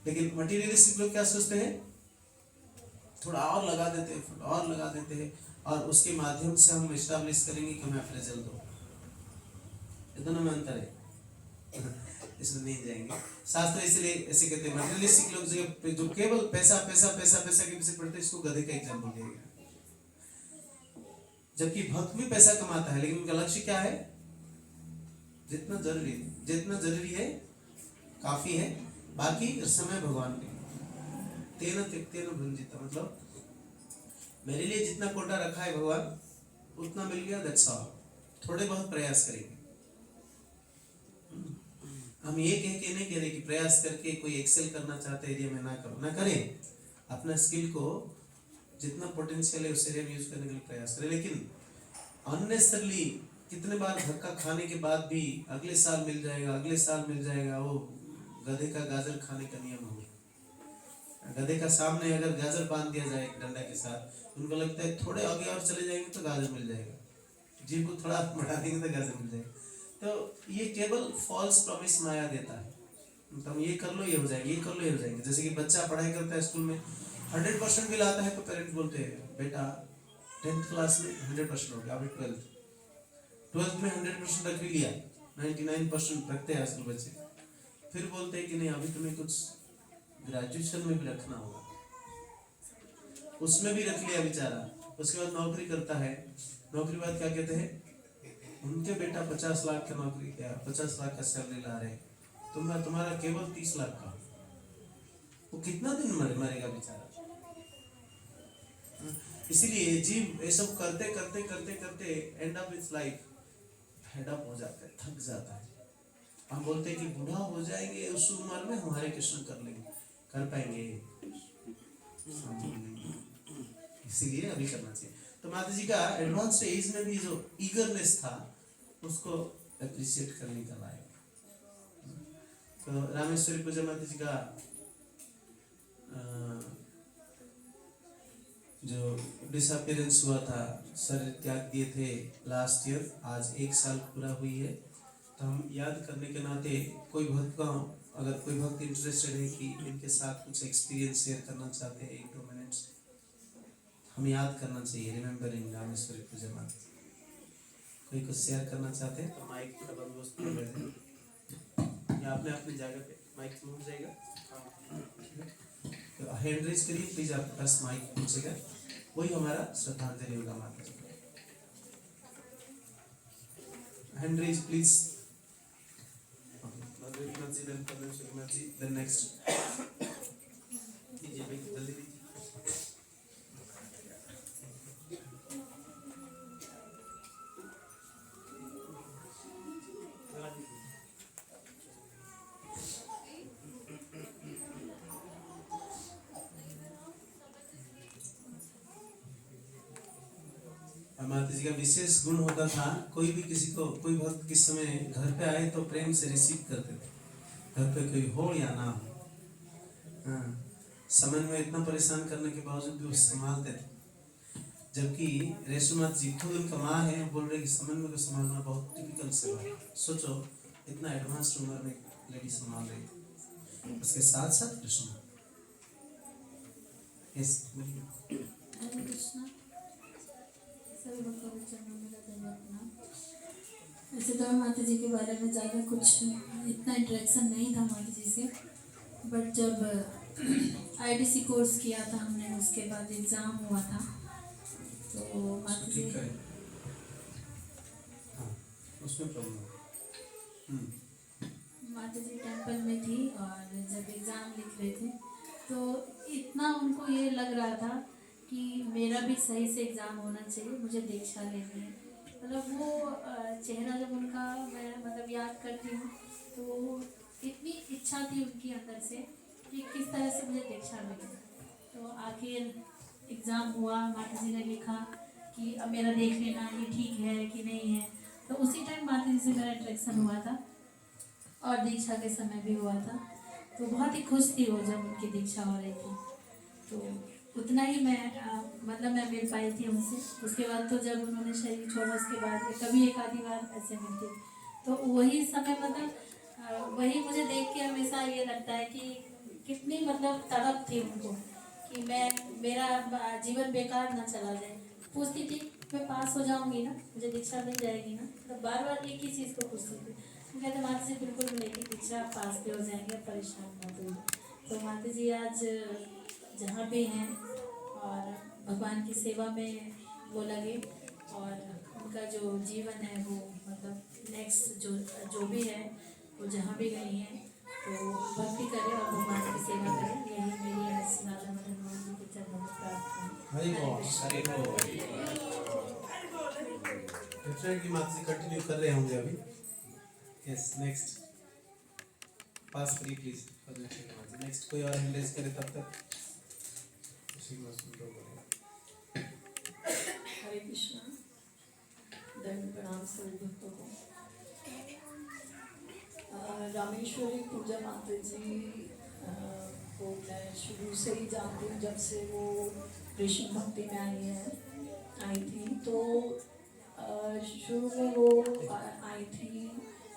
लेकिन मटीरियलिस्टिक लोग क्या सोचते हैं, थोड़ा और लगा देते हैं और उसके माध्यम से हम एस्टैब्लिश करेंगे कि हमें अप्रेजल दो। ये दोनों में अंतर है, इसमें नहीं जाएंगे। शास्त्र इसलिए ऐसे कहते हैं, मटीरियलिस्टिक लोग जो केवल पैसा के पीछे पड़ते हैं, इसको गधे का एग्जाम्पल दिया गया। जबकि भक्त भी पैसा कमाता है, लेकिन उनका लक्ष्य क्या है, जितना जरूरी है काफी है, बाकी समय भगवान के। तेन त्यक्तेन भुंजिता, मतलब मेरे लिए जितना कोटा रखा है भगवान उतना मिल गया, दैट्स ऑल। थोड़े बहुत प्रयास करेंगे। हम ये कह के नहीं कह रहे कि प्रयास करके कोई एक्सेल करना चाहते एरिया में ना करें, अपना स्किल को जितना पोटेंशियल है उस एरिया में यूज करने के लिए प्रयास करें, लेकिन अननेसेसरली कितने बार धक्का खाने के बाद भी अगले साल मिल जाएगा, अगले साल मिल जाएगा। वो गधे का गाजर खाने का नियम हो गया। गधे का सामने अगर गाजर बांध दिया जाए डंडा के साथ, उनको लगता है थोड़े आगे और चले जाएंगे तो गाजर मिल जाएगा, जीभ को थोड़ा बढ़ा देंगे तो गाजर मिल जाएगा। तो ये केवल फॉल्स प्रॉमिस माया देता है, मतलब ये कर लो ये हो जाएगा, ये कर लो ये हो जाएगा। जैसे कि बच्चा पढ़ाई करता है स्कूल में 100% भी लाता है तो पेरेंट्स बोलते हैं बेटा 10th क्लास में 100% हो गया, अभी 12th में 100% रख भी लिया, 99% रखते हैं आजकल बच्चे। फिर बोलते हैं कि नहीं अभी तुम्हें कुछ ग्रेजुएशन में भी रखना होगा, उसमें भी रख लिया बेचारा। उसके बाद नौकरी करता है, नौकरी बाद क्या कहते हैं, उनके बेटा 50 लाख का नौकरी किया, 50 लाख का सैलरी ला रहे, तुम्हारा केवल 30 लाख का। वो कितना दिन मरेगा बेचारा। इसीलिए जीव ये सब करते करते करते करते end of its life fed up हो जाता है, थक जाता है। हम बोलते हैं कि बूढ़ा हो जाएंगे उस उम्र में हमारे कृष्ण कर लेंगे, कर पाएंगे? इसीलिए अभी करना चाहिए। तो माता जी का एडवांस एज में भी जो ईगरनेस था उसको अप्रिशिएट करने का लायक। तो रामेश्वरी पूजा माता जी का जो डिसअपियरेंस हुआ था, शरीर त्याग दिए थे लास्ट ईयर, आज 1 साल पूरा हुई है। तो हम याद करने के नाते कोई भक्त का अगर कोई भक्त इंटरेस्टेड है कि इनके साथ कुछ एक्सपीरियंस शेयर करना चाहते हैं 1-2 मिनट्स, हम याद करना चाहिए, रिमेम्बरिंग रामेश्वरी पूजा माता। कोई कुछ शेयर करना चाहते हैं तो माइक का बंदोबस्त कर रहे हैं या आपने अपनी जगह पे माइक मिल जाएगा, तो हैंड रेज करिए प्लीज, आपके पास माइक पहुंचेगा, वही हमारा श्रद्धांजलि होगा माता जी। Hand raise please. नेक्स्ट दीजिए भाई, जल्दी दीजिए। माता जी का विशेष गुण होता था, कोई भी किसी को, कोई भक्त किस समय घर पे आए तो प्रेम से रिसीव करते थे, घर पे कोई हो या ना हो। हाँ, समय में इतना परेशान करने के बावजूद भी वो संभालते थे। जबकि रेशुमात जी खुद उनका माँ है, बोल रहे कि समन में को संभालना बहुत टिपिकल सेवा है। सोचो इतना एडवांस उम्र में लेडी संभाल रही, उसके साथ साथ रेशुमा। यस हरे कृष्णा, सभी भक्तों को चरणों में धन्यवाद प्रणाम। वैसे तो माता जी के बारे में ज़्यादा कुछ इतना इंटरेक्शन नहीं था माता जी से, बट जब आईडीसी कोर्स किया था हमने, उसके बाद एग्ज़ाम हुआ था, तो माता जी उसमें प्रॉब्लम। माता जी टेम्पल में थी और जब एग्ज़ाम लिख रहे थे तो इतना उनको ये लग रहा था कि मेरा भी सही से एग्ज़ाम होना चाहिए, मुझे दीक्षा लेनी है। मतलब वो चेहरा जब उनका मैं मतलब याद करती हूँ तो इतनी इच्छा थी उनकी अंदर से कि किस तरह से मुझे दीक्षा मिले। तो आखिर एग्ज़ाम हुआ, माता जी ने लिखा कि अब मेरा देख लेना ये ठीक है कि नहीं है। तो उसी टाइम माता जी से मेरा इंटरेक्शन हुआ था और दीक्षा के समय भी हुआ था। तो बहुत ही खुश थी वो जब उनकी दीक्षा हो रही थी, तो उतना ही मैं मतलब मैं मिल पाई थी उनसे। उसके बाद तो जब उन्होंने शरीर छोड़ा उसके बाद कभी एक आधी बार ऐसे मिलती, तो वही समय मतलब वही मुझे देख के हमेशा ये लगता है कि कितनी मतलब तड़प थी उनको कि मेरा जीवन बेकार ना चला जाए। पूछती थी मैं पास हो जाऊंगी ना, मुझे दीक्षा मिल जाएगी ना, तो बार बार एक ही चीज़ को पूछती थी। तो कहते माता जी बिल्कुल मिलेगी दीक्षा, पास भी हो जाएंगे, परेशान मत होइए। तो माता जी आज जहाँ भी हैं और भगवान की सेवा में वो लगे और उनका जो जीवन है वो मतलब नेक्स्ट जो भी है वो जहाँ भी गई हैं तो भक्ति करें और भगवान की सेवा करें। यही मेरी आज राधा मदन मोहन जी के चरणों में प्रार्थना है। हरि बोल, हरि बोल। डेफिनेटली माता जी कंटिन्यू कर रहे होंगे अभी। यस नेक्स्ट पास करिए प्लीज। नेक्स्ट कोई और हैंड रेज करे तब तक हरे कृष्णा, दंड प्रणाम। प्रणाम सभी भक्तों को। रामेश्वरी पूजा माता जी को मैं शुरू से ही जानती हूँ, जब से वो कृष्ण भक्ति में आई थी। तो शुरू में वो आई थी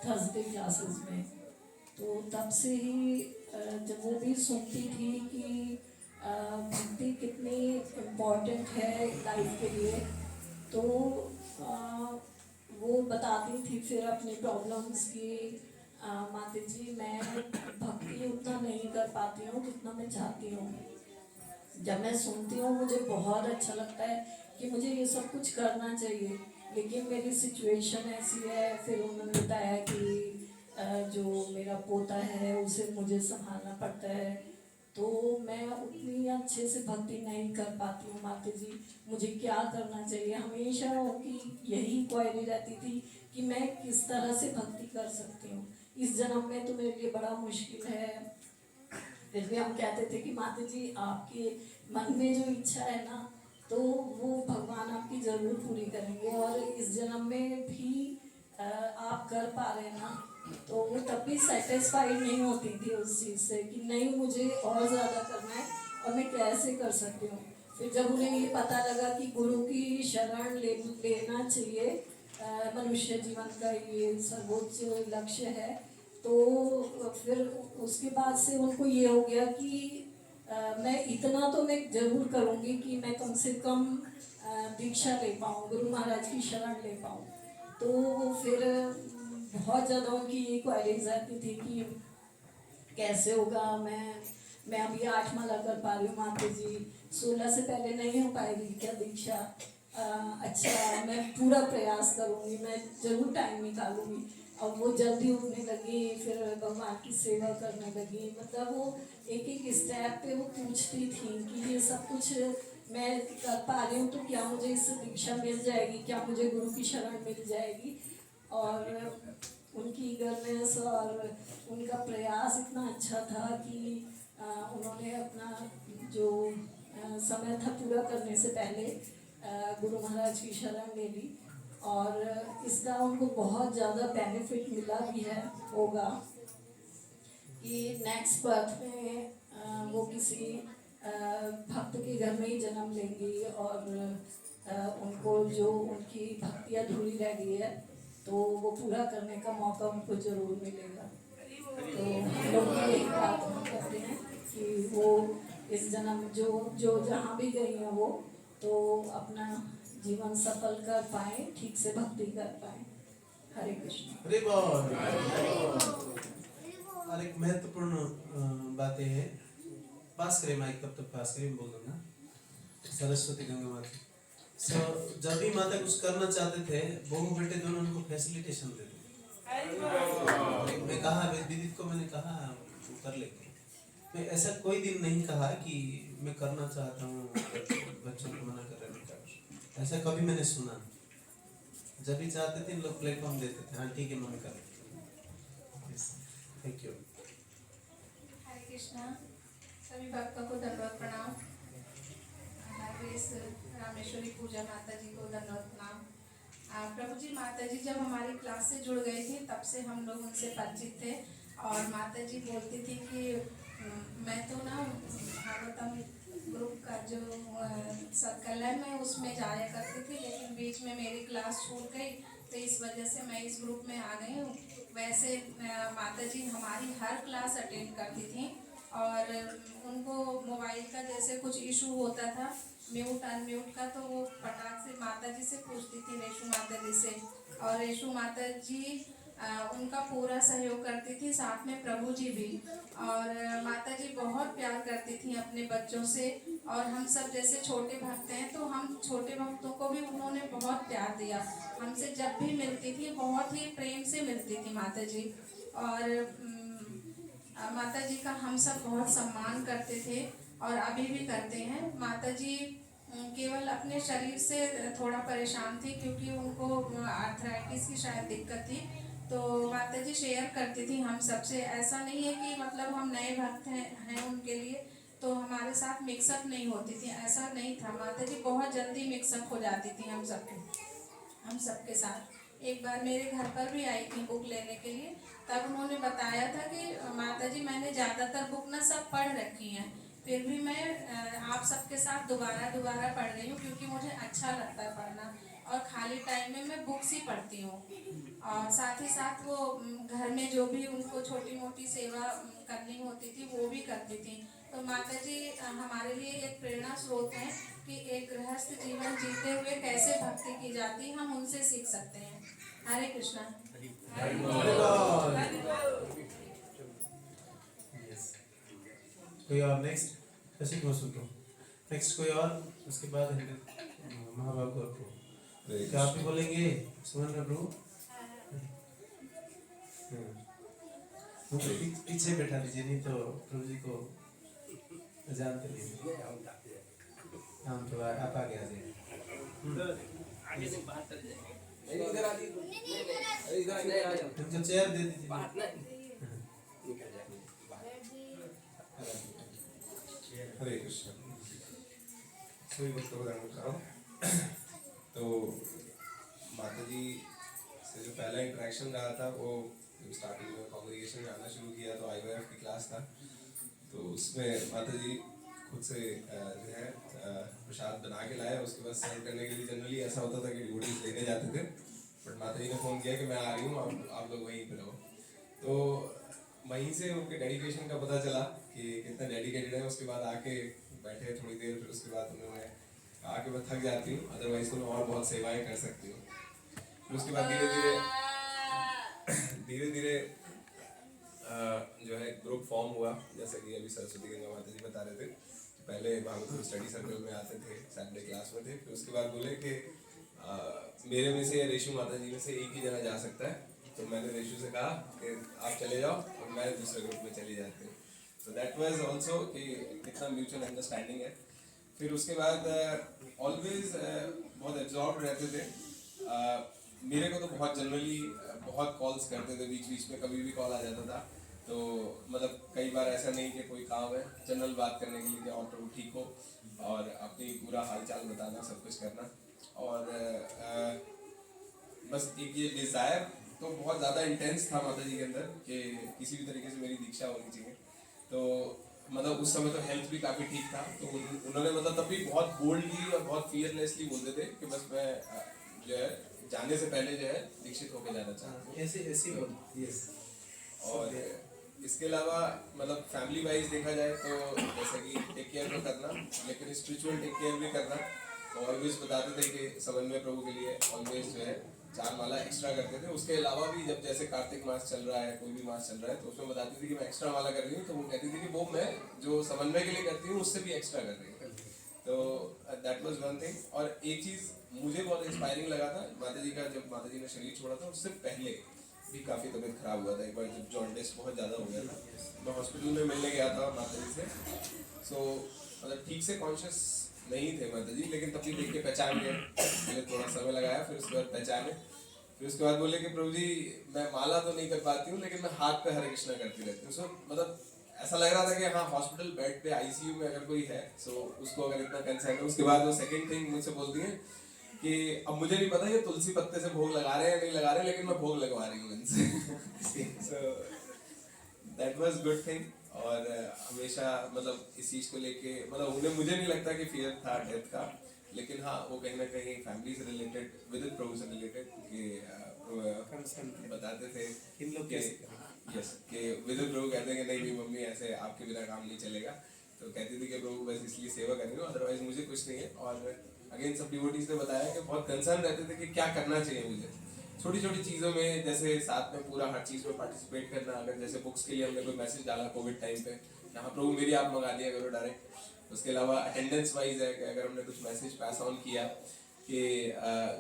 थर्सडे क्लासेस में, तो तब से ही जब वो भी सुनती थी कि भक्ति कितनी इम्पोर्टेंट है लाइफ के लिए, तो वो बताती थी फिर अपनी प्रॉब्लम्स की, माता जी मैं भक्ति उतना नहीं कर पाती हूँ जितना मैं चाहती हूँ। जब मैं सुनती हूँ मुझे बहुत अच्छा लगता है कि मुझे ये सब कुछ करना चाहिए, लेकिन मेरी सिचुएशन ऐसी है। फिर उन्होंने बताया कि जो मेरा पोता है उसे मुझे संभालना पड़ता है, तो मैं उतनी अच्छे से भक्ति नहीं कर पाती हूँ। माता जी मुझे क्या करना चाहिए? हमेशा उनकी यही क्वेरी रहती थी कि मैं किस तरह से भक्ति कर सकती हूँ। इस जन्म में तो मेरे लिए बड़ा मुश्किल है। फिर भी हम कहते थे कि माता जी आपके मन में जो इच्छा है ना, तो वो भगवान आपकी ज़रूर पूरी करेंगे, और इस जन्म में भी आप कर पा रहे हैं ना। तो वो तब भी सेटिस्फाइड नहीं होती थी उस चीज़ से कि नहीं मुझे और ज़्यादा करना है और मैं कैसे कर सकती हूँ। फिर जब उन्हें ये पता लगा कि गुरु की शरण लेना चाहिए, मनुष्य जीवन का ये सर्वोच्च लक्ष्य है, तो फिर उसके बाद से उनको ये हो गया कि मैं इतना तो मैं जरूर करूँगी कि मैं कम से कम दीक्षा ले पाऊँ, गुरु महाराज की शरण ले पाऊँ। तो फिर बहुत ज़्यादा उनकी ये क्वेरीज आती थी कि कैसे होगा, मैं अभी 8 माला कर पा रही हूँ माता जी, 16 से पहले नहीं हो पाएगी क्या दीक्षा? अच्छा मैं पूरा प्रयास करूँगी, मैं ज़रूर टाइम निकालूंगी। और वो जल्दी उठने लगी, फिर भगवान की सेवा करने लगी। मतलब वो एक एक स्टेप पे वो पूछती थी कि ये सब कुछ मैं कर पा रही हूँ, तो क्या मुझे इससे दीक्षा मिल जाएगी, क्या मुझे गुरु की शरण मिल जाएगी? और उनकी ईगरनेस और उनका प्रयास इतना अच्छा था कि उन्होंने अपना जो समय था पूरा करने से पहले गुरु महाराज की शरण ले ली, और इसका उनको बहुत ज़्यादा बेनिफिट मिला भी है होगा कि नेक्स्ट बर्थ में वो किसी भक्त के घर में ही जन्म लेंगी, और उनको जो उनकी भक्ति अधूरी रह गई है तो वो पूरा करने का मौका उनको ज़रूर मिलेगा। तो हम लोग यही प्रार्थना करते हैं कि वो इस जन्म जो जो जहाँ भी गई हैं वो तो अपना जीवन सफल कर पाए, ठीक से भक्ति कर पाए। हरे कृष्ण। हरे बोल। और एक महत्वपूर्ण बात यह है, पास करें माइक, तब तक पास करें, बोल दूंगा। सरस्वती गंगा माता। जब भी माता कुछ करना चाहते थे, बहू बेटे दोनों उनको फैसिलिटेशन देते थे। मैं कहा विदित को, मैंने कहा वो कर लेंगे। मैं ऐसा कोई दिन नहीं कहा कि मैं करना चाहता हूँ बच्चों को मना कर रहे का, ऐसा कभी मैंने सुना। जब भी चाहते थे इन लोग प्लेटफॉर्म देते थे, हाँ ठीक है मम्मी कर। Thank you. हरे कृष्णा। सभी भक्तों को दंडवत प्रणाम। हमारे इस रामेश्वरी पूजा माता जी को दंडवत प्रणाम। प्रभु जी माता जी जब हमारी क्लास से जुड़ गए थे तब से हम लोग उनसे परिचित थे, और माता जी बोलती थी कि मैं तो ना भागवतम ग्रुप का जो सर्कल है मैं उसमें जाया करती थी, लेकिन बीच में मेरी क्लास छूट गई, तो इस वजह से मैं इस ग्रुप में आ गई हूँ। वैसे माता जी हमारी हर क्लास अटेंड करती थी, और उनको मोबाइल का जैसे कुछ इशू होता था म्यूट अनम्यूट का, तो वो फटाक से माता जी से पूछती थी, रेशु माता जी से, और रेशु माता जी उनका पूरा सहयोग करती थी, साथ में प्रभु जी भी। और माता जी बहुत प्यार करती थी अपने बच्चों से, और हम सब जैसे छोटे भक्त हैं तो हम छोटे भक्तों को भी उन्होंने बहुत प्यार दिया। हमसे जब भी मिलती थी बहुत ही प्रेम से मिलती थी माता जी, और माता जी का हम सब बहुत सम्मान करते थे और अभी भी करते हैं। माता जी केवल अपने शरीर से थोड़ा परेशान थी क्योंकि उनको आर्थराइटिस की शायद दिक्कत थी, तो माता जी शेयर करती थी हम सबसे। ऐसा नहीं है कि मतलब हम नए भक्त हैं उनके लिए तो हमारे साथ मिक्सअप नहीं होती थी, ऐसा नहीं था। माता जी बहुत जल्दी मिक्सअप हो जाती थी हम सबके साथ। एक बार मेरे घर पर भी आई थी बुक लेने के लिए, तब उन्होंने बताया था कि माता जी मैंने ज़्यादातर बुक ना सब पढ़ रखी हैं, फिर भी मैं आप सबके साथ दोबारा दोबारा पढ़ रही हूँ क्योंकि मुझे अच्छा लगता है पढ़ना, और खाली टाइम में मैं बुक्स ही पढ़ती हूँ। और साथ ही साथ वो घर में जो भी उनको छोटी मोटी सेवा करनी होती थी वो भी करती थी। तो माता जी हमारे लिए एक प्रेरणा स्रोत हैं कि एक गृहस्थ जीवन जीते हुए कैसे भक्ति की जाती है, हम उनसे सीख सकते हैं। हरे कृष्णा। कोई और नेक्स्ट ऐसे क्यों सुनो नेक्स्ट कोई और उसके बाद महाभारत को क्या आप भी बोलेंगे सुमन प्रभु पीछे बैठा दीजिए नहीं तो प्रभु जी को जानते नहीं हम तो आप आगे आ जाइए आगे से बात कर जाए। इधर आ जाओ इनको चेयर दे दीजिए बात ना निकल जाए हरे कृष्ण सभी भक्तों को दंड कराओ। तो माता जी से जो पहला इंटरेक्शन रहा था वो स्टार्टिंग में कांग्रेगेशन में आना शुरू किया तो IYF की क्लास था, तो उसमें माता जी खुद से जो है प्रसाद बना के लाए, उसके बाद सर्व करने के लिए जनरली ऐसा होता था कि डिवोटीज लेने जाते थे, बट माता जी ने फ़ोन किया कि मैं आ रही हूँ आप लोग वहीं पर रहो। तो वहीं से उनके डेडिकेशन का पता चला कि कितना डेडिकेटेड है। उसके बाद आके बैठे थोड़ी देर, फिर उसके बाद उन्होंने कहा कि मैं थक जाती हूँ, अदरवाइज तो मैं और बहुत सेवाएं कर सकती हूँ। फिर उसके बाद धीरे धीरे जो है ग्रुप फॉर्म हुआ, जैसे कि अभी सरस्वती गंगा माता जी बता रहे थे। पहले भागवत स्टडी सर्कल में आते थे, सैटरडे क्लास में थे, फिर उसके बाद बोले कि मेरे में से या रेशु माता जी में से एक ही जना जा सकता है, तो मैंने रेशु से कहा कि आप चले जाओ और मैं दूसरे ग्रुप में चली जाती हूँ। तो दैट वाज आल्सो कि कितना म्यूचुअल अंडरस्टैंडिंग है। फिर उसके बाद ऑलवेज बहुत एब्जॉर्ब रहते थे। मेरे को तो बहुत जनरली बहुत कॉल्स करते थे, बीच बीच में कभी भी कॉल आ जाता था। तो मतलब कई बार ऐसा नहीं कि कोई काम है, जनरल बात करने के लिए कि और प्रभु ठीक हो और अपनी पूरा हालचाल बताना, सब कुछ करना। और बस एक ये डिज़ायर तो बहुत ज़्यादा इंटेंस था माता जी के अंदर कि किसी भी तरीके से मेरी दीक्षा होनी चाहिए। तो मतलब उस समय तो हेल्थ भी काफ़ी ठीक था, तो उन्होंने मतलब तब भी बहुत बोल्डली और बहुत फियरलेसली बोलते थे कि बस मैं जो है जाने से पहले जो है दीक्षित होकर जाना चाहता हूँ। ऐसे बोल यस। और इसके अलावा मतलब फैमिली वाइज देखा जाए तो जैसे कि टेक केयर तो करना, लेकिन स्पिरिचुअल टेक केयर भी करना। तो ऑलवेज बताते थे कि समन्वय प्रभु के लिए ऑलवेज जो है 4 माला एक्स्ट्रा करते थे। उसके अलावा भी जब जैसे कार्तिक मास चल रहा है, कोई भी मास चल रहा है, तो उसमें बताती थी कि मैं एक्स्ट्रा माला कर रही हूँ, तो वो कहती थी कि वो मैं जो समन्वय के लिए करती हूँ उससे भी एक्स्ट्रा कर रही हूँ। तो दैट वाज वन थिंग। और एक चीज़ मुझे बहुत इंस्पायरिंग लगा था माता जी का, जब माता जी ने शरीर छोड़ा था उससे पहले भी काफ़ी तबीयत खराब हुआ था। एक बार जब जॉन्डिस बहुत ज़्यादा हो गया था, मैं हॉस्पिटल में मिलने गया था माता जी से। सो मतलब ठीक से कॉन्शियस नहीं थे माता जी, लेकिन तब भी देख के पहचान गए। मुझे थोड़ा समय लगाया, फिर उसके बाद पहचाने। फिर उसके बाद बोले कि प्रभु जी मैं माला तो नहीं कर पाती हूँ, लेकिन मैं हाथ पे हरे कृष्णा करती रहती हूँ। सो मतलब ऐसा लग रहा था कि हाँ हॉस्पिटल बेड पे ICU में अगर कोई है सो उसको अगर इतना कंसर्न है। उसके बाद वो सेकेंड थिंग मुझसे बोलती है कि अब मुझे नहीं पता ये तुलसी पत्ते से भोग लगा रहे हैं या नहीं लगा रहे, लेकिन मैं भोग लगवा रही हूँ इनसे। So that was good thing. और हमेशा मतलब इस चीज़ को लेके मतलब उन्हें, मुझे नहीं लगता कि फियर था डेथ का, लेकिन हाँ वो कहीं ना कहीं फैमिली से रिलेटेड, विद प्रभु से रिलेटेड बताते थे इन लोग यस कि विद प्रभु कहते हैं कि नहीं मेरी मम्मी ऐसे आपके बिना काम नहीं चलेगा। तो कहती थी कि प्रभु बस इसलिए सेवा कर रही हूँ, अदरवाइज मुझे कुछ नहीं है। और अगेन सब डिवोटीज ने बताया कि बहुत कंसर्न रहते थे कि क्या करना चाहिए मुझे छोटी छोटी चीज़ों में, जैसे साथ में पूरा हर चीज़ में पार्टिसिपेट करना। अगर जैसे बुक्स के लिए हमने कोई मैसेज डाला कोविड टाइम पे, यहाँ प्रभु मेरी आप मंगा दिया करो डायरेक्ट। उसके अलावा अटेंडेंस वाइज है कि अगर हमने कुछ मैसेज पास ऑन किया कि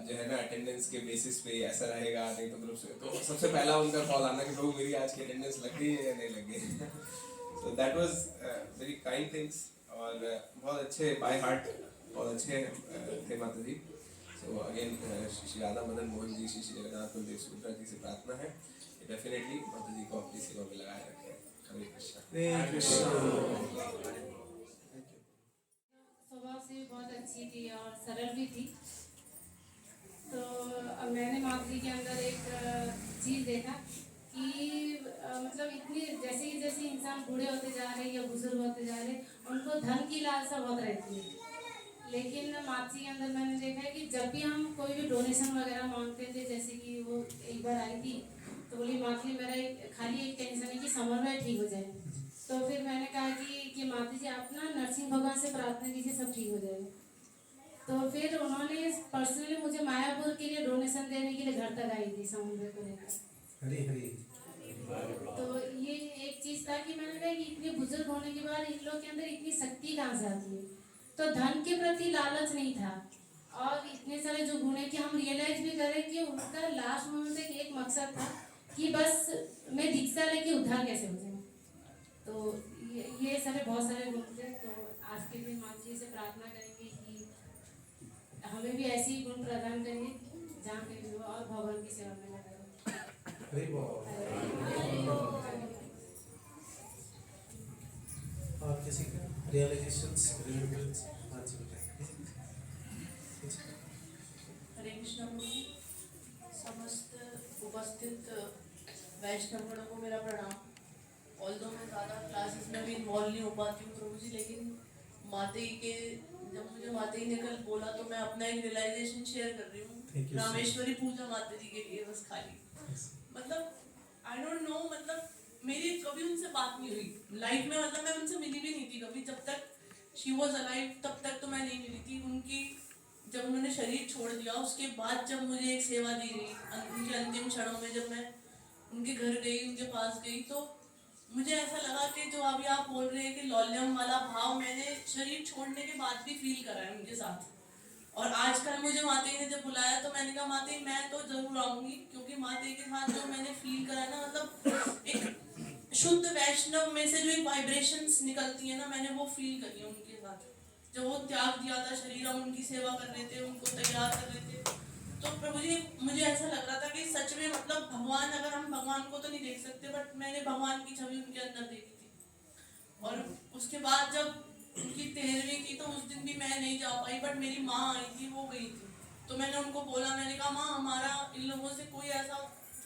जो है ना अटेंडेंस के बेसिस पे ऐसा रहेगा, नहीं तो मतलब तो सबसे पहला उनका कॉल आना कि प्रभु मेरी आज की अटेंडेंस लग गई है या नहीं लग गई। So that was very kind things. और बहुत अच्छे बाय हार्ट, बहुत अच्छे थे माता जी। तो अगेन श्री राधा मदन मोहन जी, श्री जगन्नाथ बलदेव सुभद्रा जी से प्रार्थना है कि डेफिनेटली माता जी को अपनी सेवा में लगाए रखें। हरे कृष्णा। स्वभाव से बहुत अच्छी थी और सरल भी थी। तो मैंने माता जी के अंदर एक चीज़ देखा कि मतलब इतनी जैसे ही जैसे इंसान बूढ़े होते जा रहे या बुजुर्ग होते जा रहे उनको धन की लालसा बहुत रहती है। लेकिन माता जी के अंदर मैंने देखा है कि जब भी हम कोई भी डोनेशन वगैरह मांगते थे, जैसे कि वो एक बार आई थी तो बोली माता जी मेरा खाली एक टेंशन है कि समर में ठीक हो जाए। तो फिर मैंने कहा कि माता जी आप ना नरसिंह भगवान से प्रार्थना कीजिए, सब ठीक हो जाएगा। तो फिर उन्होंने पर्सनली मुझे मायापुर के लिए डोनेशन देने के लिए घर तक आई थी समुद्र को लेकर। हरी हरी। तो ये एक चीज था कि मैंने कहा कि इतने बुजुर्ग होने के बाद इन लोग के अंदर इतनी शक्ति कहाँ से आती है। तो धन के प्रति लालच नहीं था और इतने सारे जो गुण है कि हम रियलाइज भी करें कि उनका लास्ट मोमेंट तक एक मकसद था कि बस मैं दीक्षा लेके उद्धार कैसे हो जाऊँ। तो ये सारे बहुत सारे गुण थे। तो आज के दिन माता जी से प्रार्थना करेंगे कि हमें भी ऐसे ही गुण प्रदान करिए जहाँ पे भी हो और भगवान की सेवा में लगा रहो। हरी बोल। और किसी का रियलाइजेशंस रिमेम्बरेंस? हाँ जी बेटा। हरे कृष्णा प्रभु। समस्त उपस्थित वैष्णवगणों को मेरा प्रणाम। ऑल्दो मैं ज़्यादा क्लासेस में भी इन्वॉल्व नहीं हो पाती हूँ प्रभु जी, लेकिन माते के जब मुझे माते ने कल बोला तो मैं अपना एक रियलाइजेशन शेयर कर रही Thank हूँ। you, sir. रामेश्वरी पूजा माता जी के लिए बस खाली मतलब आई डोंट नो, मतलब मेरी कभी उनसे बात नहीं हुई लाइफ में, मतलब मैं उनसे मिली भी नहीं थी कभी। जब तक शी वॉज अलाइव तब तक तो मैं नहीं मिली थी उनकी। जब उन्होंने शरीर छोड़ दिया उसके बाद जब मुझे एक सेवा दी गई उनके अंतिम क्षणों में, जब मैं उनके घर गई, उनके पास गई, तो मुझे ऐसा लगा कि जो अभी आप बोल रहे हैं कि लौल्यम वाला भाव मैंने शरीर छोड़ने के बाद भी फील करा है उनके साथ। और आजकल मुझे माते ने जब बुलाया तो मैंने कहा माते मैं तो जरूर आऊंगी, क्योंकि माते के साथ जो मैंने फील करा ना, मतलब एक शुद्ध वैष्णव में से जो एक वाइब्रेशंस निकलती है ना, मैंने वो फील करी है उनके साथ। जब वो त्याग दिया था शरीर, हम उनकी सेवा कर रहे थे, उनको तैयार कर रहे थे, तो प्रभु जी मुझे ऐसा लग रहा था कि सच में मतलब भगवान, अगर हम भगवान को तो नहीं देख सकते बट मैंने भगवान की छवि उनके अंदर देखी थी। और उसके बाद जब उनकी 13वीं थी तो उस दिन भी मैं नहीं जा पाई, बट मेरी माँ आई थी, वो गई थी। तो मैंने उनको बोला, मैंने कहा माँ हमारा इन लोगों से कोई ऐसा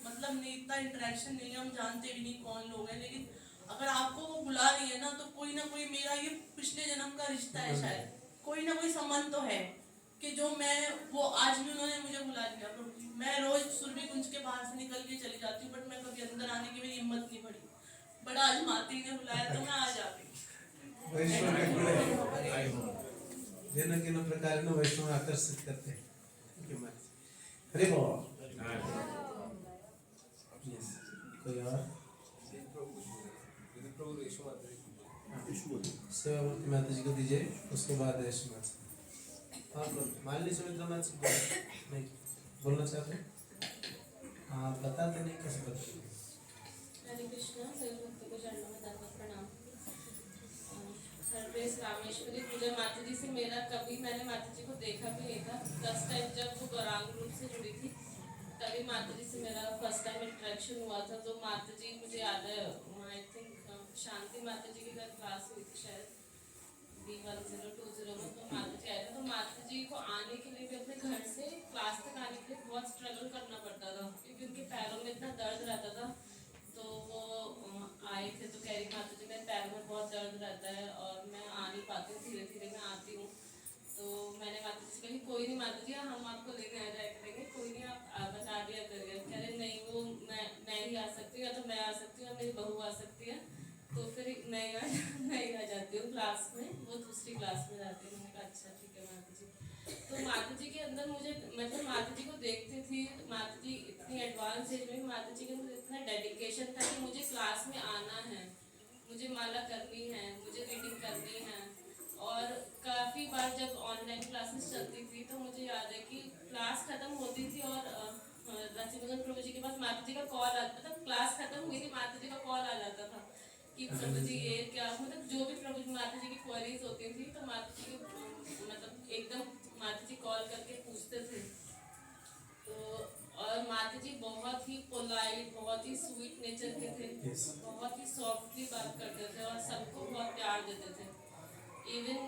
मतलब नहीं, इतना इंटरेक्शन नहीं है, हम जानते भी नहीं कौन लोग हैं, लेकिन अगर आपको वो बुला रही है ना तो कोई ना कोई मेरा ये पिछले जन्म का रिश्ता है, शायद कोई ना कोई संबंध तो है कि जो मैं वो आज भी उन्होंने मुझे बुला लिया। मैं रोज सुरभि कुंज के बाहर से निकल के चली जाती हूँ, बट मैं कभी अंदर आने की मेरी हिम्मत नहीं पड़ी, बट आज माती ने बुलाया तो मैं आज आ गई। जेन किन प्रकार वैष्णव आकर्षित करते हैं। हरे बोल। यस, कोई और? सेवामूर्ति माता जी को दीजिए, उसके बाद यशु माता। हाँ बोल, मालिनी सुमित्रा माता जी नहीं बोलना चाहते? हाँ बताते नहीं, कैसे बताते? हरे कृष्णा। सभी भक्तों को चरणों में दंडवत प्रणाम। सर्वश्रेष्ठ रामेश्वरी पूजा माता जी से मेरा कभी मैंने माता जी को देखा भी नहीं था। फर्स्ट टाइम जब वो गौरांग रूप से जुड़ी थी तभी माता जी से मेरा फर्स्ट टाइम इंटरेक्शन हुआ था। तो माता जी मुझे याद है, आई थिंक शांति माता जी के घर क्लास हुई थी शायद B1020 में। तो माता जी आए थे, तो माता जी को आने के लिए भी अपने घर से क्लास तक आने के लिए बहुत स्ट्रगल करना पड़ता था, क्योंकि उनके पैरों में इतना दर्द रहता था। तो वो आए थे तो कह रही माता जी मेरे पैर में बहुत दर्द रहता है और मैं आ नहीं पाती हूँ, धीरे धीरे मैं आती हूँ। तो मैंने माता जी से कही कोई नहीं माता जी हम आपको लेने आ जाया करेंगे, कोई नहीं आप बता दिया करिए। कह रहे नहीं वो मैं ही आ सकती हूँ, या तो मैं आ सकती हूँ या मेरी बहू आ सकती है। तो फिर मैं ही आ जाती हूँ क्लास में, वो दूसरी क्लास में जाती है। मैंने कहा अच्छा ठीक है माता जी। तो माता जी के अंदर मुझे मतलब माता जी को देखती थी, माता जी इतनी एडवांस एज में माता जी के अंदर इतना डेडिकेशन था कि मुझे क्लास में आना है, मुझे माला करनी है, मुझे रीडिंग करनी है। और काफ़ी बार जब ऑनलाइन क्लासेस चलती थी तो मुझे याद है कि क्लास ख़त्म होती थी और रसिमगन प्रभु जी के पास माता जी का कॉल आता, मतलब क्लास ख़त्म हुई थी माता जी का कॉल आ जाता था कि प्रभु जी ये क्या, मतलब जो भी प्रभु जी माता जी की क्वेरीज होती थी तो माता जी मतलब एकदम माता जी कॉल करके पूछते थे। तो और माता जी बहुत ही पोलाइट, बहुत ही स्वीट नेचर के थे, बहुत ही सॉफ्टली बात करते थे और सबको बहुत प्यार देते थे। इवन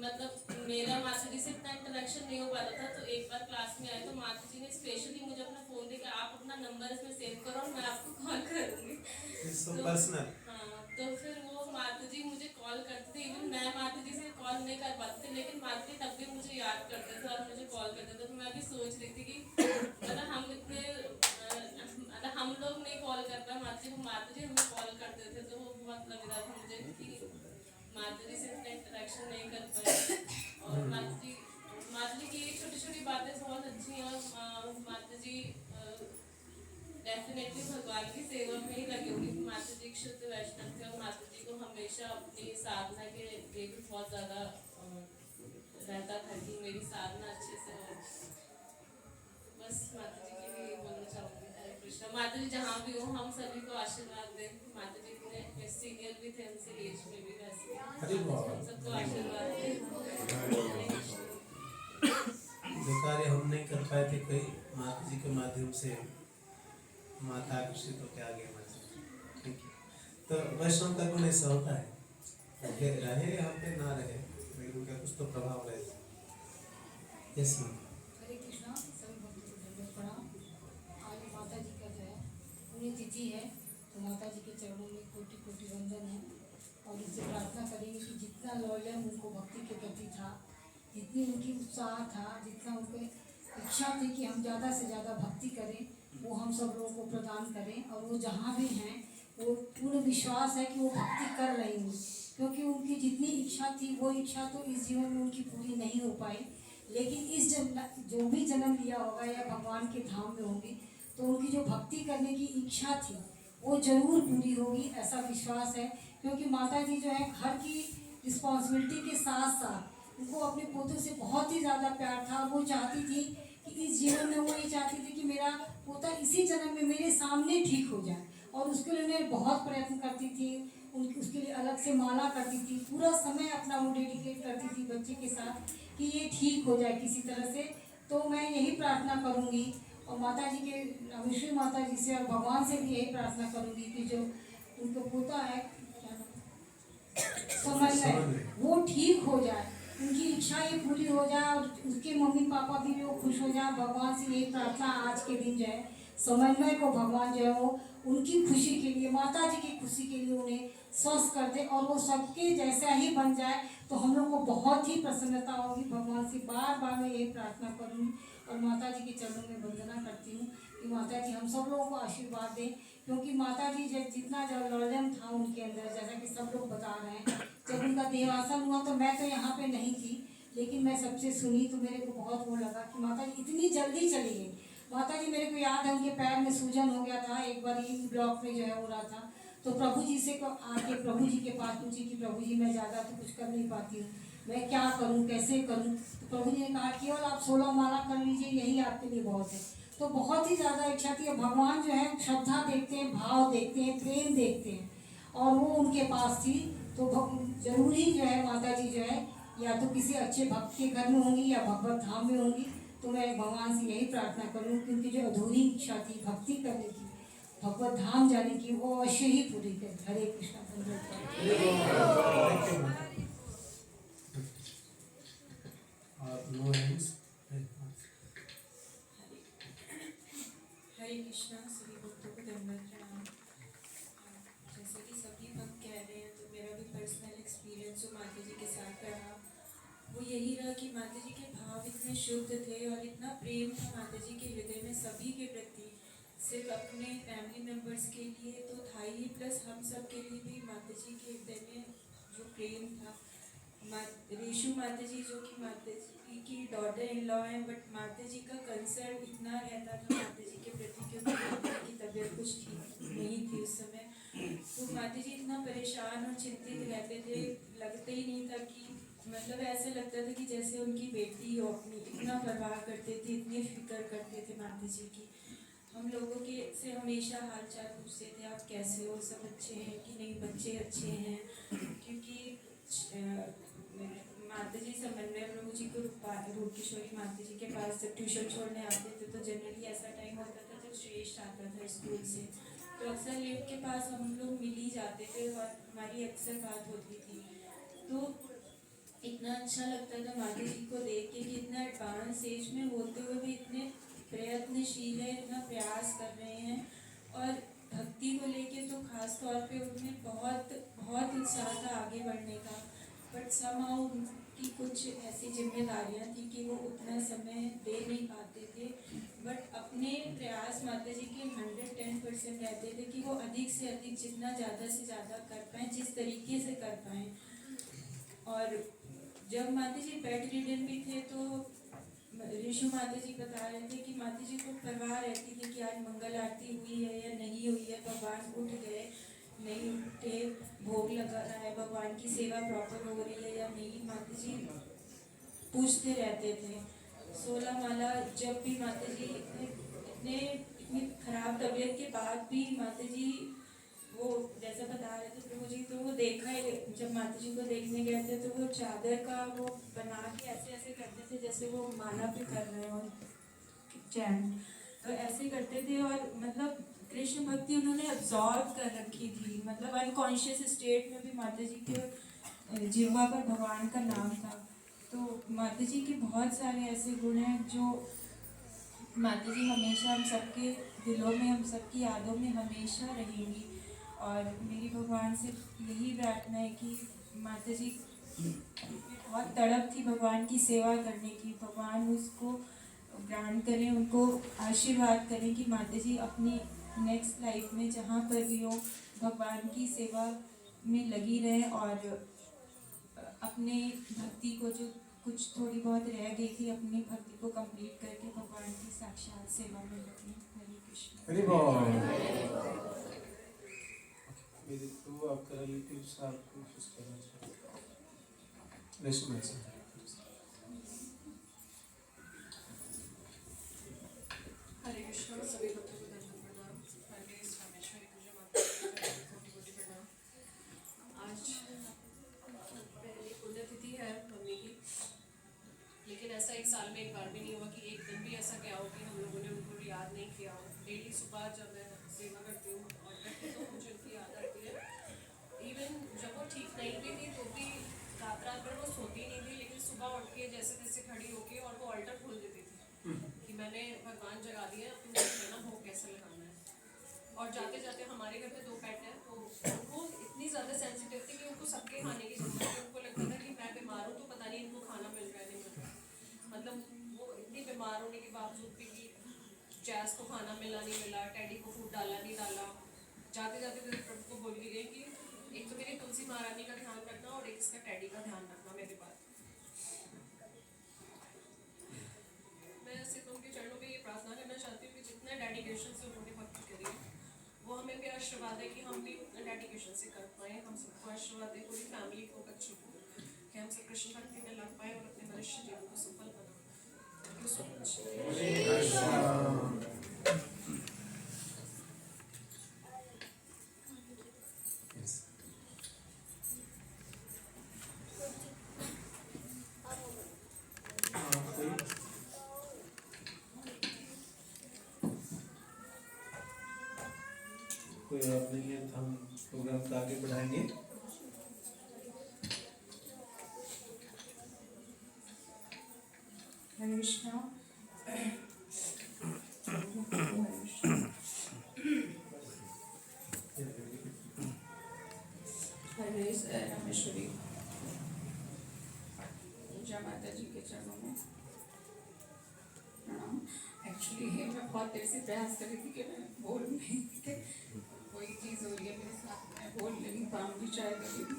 मतलब मेरा माता जी से इतना इंटरेक्शन नहीं हो पाता था, तो एक बार क्लास में आए तो माता जी ने स्पेशली मुझे अपना फ़ोन देकर आप अपना नंबर इसमें सेव करो और मैं आपको कॉल करूँगी। पर्सनल। हाँ, तो फिर वो माता जी मुझे कॉल करते थे, इवन मैं माता जी से कॉल नहीं कर पाती थी, लेकिन माता जी तब भी मुझे याद करते थे और मुझे कॉल करते थे। तो मैं भी सोच रही थी कि मतलब हम इतने मतलब हम लोग नहीं कॉल कर पाए माता जी को, माता जी हमें कॉल करते थे, तो वो बहुत लग रहा था मुझे कि माता जी से इतना इंटरेक्शन नहीं कर पाए। और माता जी की छोटी छोटी बातें बहुत अच्छी हैं, और माता जी डेफिनेटली भगवान की सेवा में ही लगी हुई। माता जी शुद्ध वैष्णव थे और माता जी को हमेशा अपनी साधना के लिए भी बहुत ज़्यादा रहता था कि मेरी साधना अच्छे से हो। बस माता जी के लिए बोलना चाहूँगी हरे कृष्णा। माता जी जहाँ भी हो हम सभी को आशीर्वाद दें। माता जी इतने सीनियर भी थे उनसे एज में भी, वैसे हम सबको आशीर्वाद दें। जो कार्य हम नहीं कर पाए थे कोई माता जी के माध्यम से माता आकर्षित होकर आ गया हमारे। ठीक है, तो वैष्णव का गुण ऐसा होता है, रहे यहाँ पे ना रहे लेकिन उनका कुछ तो प्रभाव रहे। Yes ma'am. हरे कृष्णा। सभी भक्तों को दंडवत प्रणाम। आज माता जी का जो है पुण्यतिथि है, तो माता जी के चरणों में कोटि कोटि वंदन है और उनसे प्रार्थना करेंगे कि जितना लौल्यम उनको भक्ति के प्रति था, जितनी उनकी उत्साह था, जितना उनको इच्छा थी कि हम ज़्यादा से ज़्यादा भक्ति करें, वो हम सब लोगों को प्रदान करें। और वो जहाँ भी हैं वो पूर्ण विश्वास है कि वो भक्ति कर रही हैं, क्योंकि उनकी जितनी इच्छा थी वो इच्छा तो इस जीवन में उनकी पूरी नहीं हो पाई, लेकिन इस जो भी जन्म लिया होगा या भगवान के धाम में होंगी तो उनकी जो भक्ति करने की इच्छा थी वो जरूर पूरी होगी, ऐसा विश्वास है। क्योंकि माता जी जो है घर की रिस्पॉन्सिबिलिटी के साथ साथ उनको अपने पोते से बहुत ही ज़्यादा प्यार था। वो चाहती थी कि इस जीवन में वो ये चाहती थी कि मेरा पोता इसी जन्म में मेरे सामने ठीक हो जाए, और उसके लिए उन्हें बहुत प्रयत्न करती थी। उनकी उसके लिए अलग से माला करती थी, पूरा समय अपना वो डेडिकेट करती थी बच्चे के साथ कि ये ठीक हो जाए किसी तरह से। तो मैं यही प्रार्थना करूँगी और माता जी के रामेश्वरी माता जी से और भगवान से भी यही प्रार्थना करूँगी कि जो उनको पोता है समन्वय वो ठीक हो जाए, उनकी इच्छा ये पूरी हो जाए और उसके मम्मी पापा भी वो खुश हो जाए। भगवान से यही प्रार्थना आज के दिन जो है समन्वय को भगवान जो है वो उनकी खुशी के लिए, माता जी की खुशी के लिए उन्हें स्वस्थ कर दे और वो सबके जैसा ही बन जाए, तो हम लोग को बहुत ही प्रसन्नता होगी। भगवान से बार बार मैं यही प्रार्थना करूँगी और माता जी के चरणों में वंदना करती हूँ कि माता जी हम सब लोगों को आशीर्वाद दें, क्योंकि माता जी जितना लौल्यम था उनके अंदर, जैसा कि सब लोग बता रहे हैं, जब उनका देहासन हुआ तो मैं तो यहाँ पे नहीं थी, लेकिन मैं सबसे सुनी तो मेरे को बहुत वो लगा कि माता जी इतनी जल्दी चली गई। माता जी मेरे को याद है उनके पैर में सूजन हो गया था, एक बार ही ब्लॉक में जो है हो रहा था, तो प्रभु जी से आके प्रभु जी के पास पूछी कि प्रभु जी मैं ज़्यादा तो कुछ कर नहीं पाती हूँ, मैं क्या करूँ कैसे करूँ। तो प्रभु जी ने कहा केवल आप 16 माला कर लीजिए, यही आपके लिए बहुत है। तो बहुत ही ज़्यादा इच्छा थी। भगवान जो है श्रद्धा देखते हैं, भाव देखते हैं, प्रेम देखते हैं, और वो उनके पास थी। तो जरूरी जो है माता जी जो है या तो किसी अच्छे भक्त के घर में होंगी या भगवत धाम में होंगी। तो मैं भगवान से यही प्रार्थना करूँ कि उनकी जो अधूरी इच्छा थी भक्ति करने की, भगवत धाम जाने की, वो अवश्य ही पूरी कर। हरे कृष्णा। हरे कृष्णा। सभी भक्तों को दंडवत प्रणाम। जैसे कि सभी भक्त कह रहे हैं, तो मेरा भी पर्सनल एक्सपीरियंस जो माता जी के साथ रहा वो यही रहा कि माता जी के भाव इतने शुद्ध थे और इतना प्रेम था माता जी के हृदय में सभी के प्रति, सिर्फ अपने फैमिली मेम्बर्स के लिए तो था ही, प्लस हम सब के लिए भी माता जी के हृदय में जो प्रेम था। रेशु माता जी जो कि माता जी की डॉटर इन लॉ हैं, बट माता जी का कंसर्न इतना रहता था माता जी के प्रति, क्योंकि माता जी की तबीयत कुछ ठीक नहीं थी उस समय। तो माता जी इतना परेशान और चिंतित रहते थे, लगता ही नहीं था कि मतलब ऐसे लगता था कि जैसे उनकी बेटी हो अपनी, इतना परवाह करते थे, इतनी फिक्र करते थे माता जी की। हम लोगों के से हमेशा हाल चाल पूछते थे, आप कैसे हो, सब अच्छे हैं कि नहीं, बच्चे अच्छे हैं। क्योंकि माता जी समन्वय प्रभु जी को रूप किशोरी माता जी के पास जब ट्यूशन छोड़ने आते थे तो जनरली ऐसा टाइम होता था जब श्रेष्ठ आता था स्कूल से, तो अक्सर लिफ्ट के पास हम लोग मिल ही जाते थे और हमारी अक्सर बात होती थी। तो इतना अच्छा लगता था माता जी को देख के कि इतना एडवांस एज में होते हुए भी इतने प्रयत्नशील है, इतना प्रयास कर रहे हैं। और भक्ति को लेके तो खास तौर पे उनमें बहुत बहुत उत्साह था आगे बढ़ने का, बट समहाउ उनकी कुछ ऐसी जिम्मेदारियां थी कि वो उतना समय दे नहीं पाते थे। बट अपने प्रयास माता जी के 110% रहते थे कि वो अधिक से अधिक जितना ज़्यादा से ज़्यादा कर पाएँ, जिस तरीके से कर पाएँ। और जब माता जी बेड रिडन भी थे तो ऋषु माता जी बता रहे थे कि माता जी को परवाह रहती थी कि आज मंगल आरती हुई है या नहीं हुई है, भगवान उठ गए नहीं उठे, भोग लगा रहा है, भगवान की सेवा प्रॉपर हो रही है या नहीं, माता जी पूछते रहते थे। 16 माला जब भी माता जी इतनी खराब तबीयत के बाद भी माता जी वो जैसा बता रहे थे प्रभु जी, तो वो देखा है जब माता जी को देखने गए थे तो वो चादर का वो बना के ऐसे ऐसे करते थे जैसे वो माला पे कर रहे हो चैन, तो ऐसे करते थे। और मतलब कृष्ण भक्ति उन्होंने अब्जॉर्व कर रखी थी, मतलब अनकॉन्शियस स्टेट में भी माता जी के जिह्वा पर भगवान का नाम था। तो माता जी के बहुत सारे ऐसे गुण हैं जो माता जी हमेशा हम सबके दिलों में, हम सबकी यादों में हमेशा रहेंगी। और मेरी भगवान से यही प्रार्थना है कि माता जी बहुत तड़प थी भगवान की सेवा करने की, भगवान उसको ग्रांट करें, उनको आशीर्वाद करें कि माता जी अपनी नेक्स्ट लाइफ में जहाँ पर भी हो भगवान की सेवा में लगी रहें और अपने भक्ति को जो कुछ थोड़ी बहुत रह गई थी अपनी भक्ति को कंप्लीट करके भगवान की साक्षात सेवा में लगी। हरे कृष्ण। हरि बोल। मेरे तो आपका रिलेटिव्स आपको कुछ कहना चाहते हैं। रेशमा से हरे कृष्ण। सभी भक्तों को दंडवत प्रणाम। हरे रामेश्वरी पूजा माता कोटि कोटि प्रणाम। आज पहली पुण्यतिथि है मम्मी की, लेकिन ऐसा एक साल में एक बार भी नहीं हुआ कि एक दिन भी ऐसा गया हो कि हम लोगों ने उनको याद नहीं किया हो। डेली सुबह जब मैं सेवा करती हूँ और करती तो मुझे उनकी याद आती है। इवन जब वो ठीक नहीं भी थी तो भी रात रात भर वो सोती नहीं थी, लेकिन सुबह उठ के जैसे तैसे खड़ी होके और वो अल्टर खोल देती थी कि मैंने भगवान जगा दिए, अब तुम देख लेना भोग कैसे लगाना है। और जाते जाते हमारे घर में 2 पेट हैं तो उनको इतनी ज़्यादा सेंसिटिव थी कि उनको सबके खाने की जरूरत है। उनको लगता था कि मैं बीमार हूँ तो पता नहीं इनको खाना मिल रहा है नहीं मिल रहा। मतलब वो इतनी बीमार होने के बावजूद भी कि जैस को खाना मिला नहीं मिला, टैडी को फूड डाला नहीं डाला, जाते जाते प्रभु को बोल के गए कि एक तो मेरी तुलसी महारानी का ध्यान रखना और एक इसका टैडी का ध्यान रखना मेरे पास। मैं सिर्फ उनके चरणों में ये प्रार्थना करना चाहती हूँ कि जितने डेडिकेशन से उन्होंने भक्ति करी है वो हमें भी आशीर्वाद है कि हम भी उतने डेडिकेशन से कर पाएँ। हम सबको आशीर्वाद है, पूरी फैमिली को, बच्चों को, कि हम सब कृष्ण भक्ति में लग पाएँ और अपने मनुष्य जीवन को सफल बनाएं। Thank you so much. कोई और नहीं है तो हम प्रोग्राम को आगे बढ़ाएंगे। हरे कृष्णा। हरे रामेश्वरी पूजा माता जी के चरणों में प्रणाम। एक्चुअली मैं बहुत देर से प्रयास कर रही थी कि मैं बोल नहीं कि कोई चीज़ हो रही है मेरे साथ, मैं बोल नहीं पाऊँगी शायद अभी भी,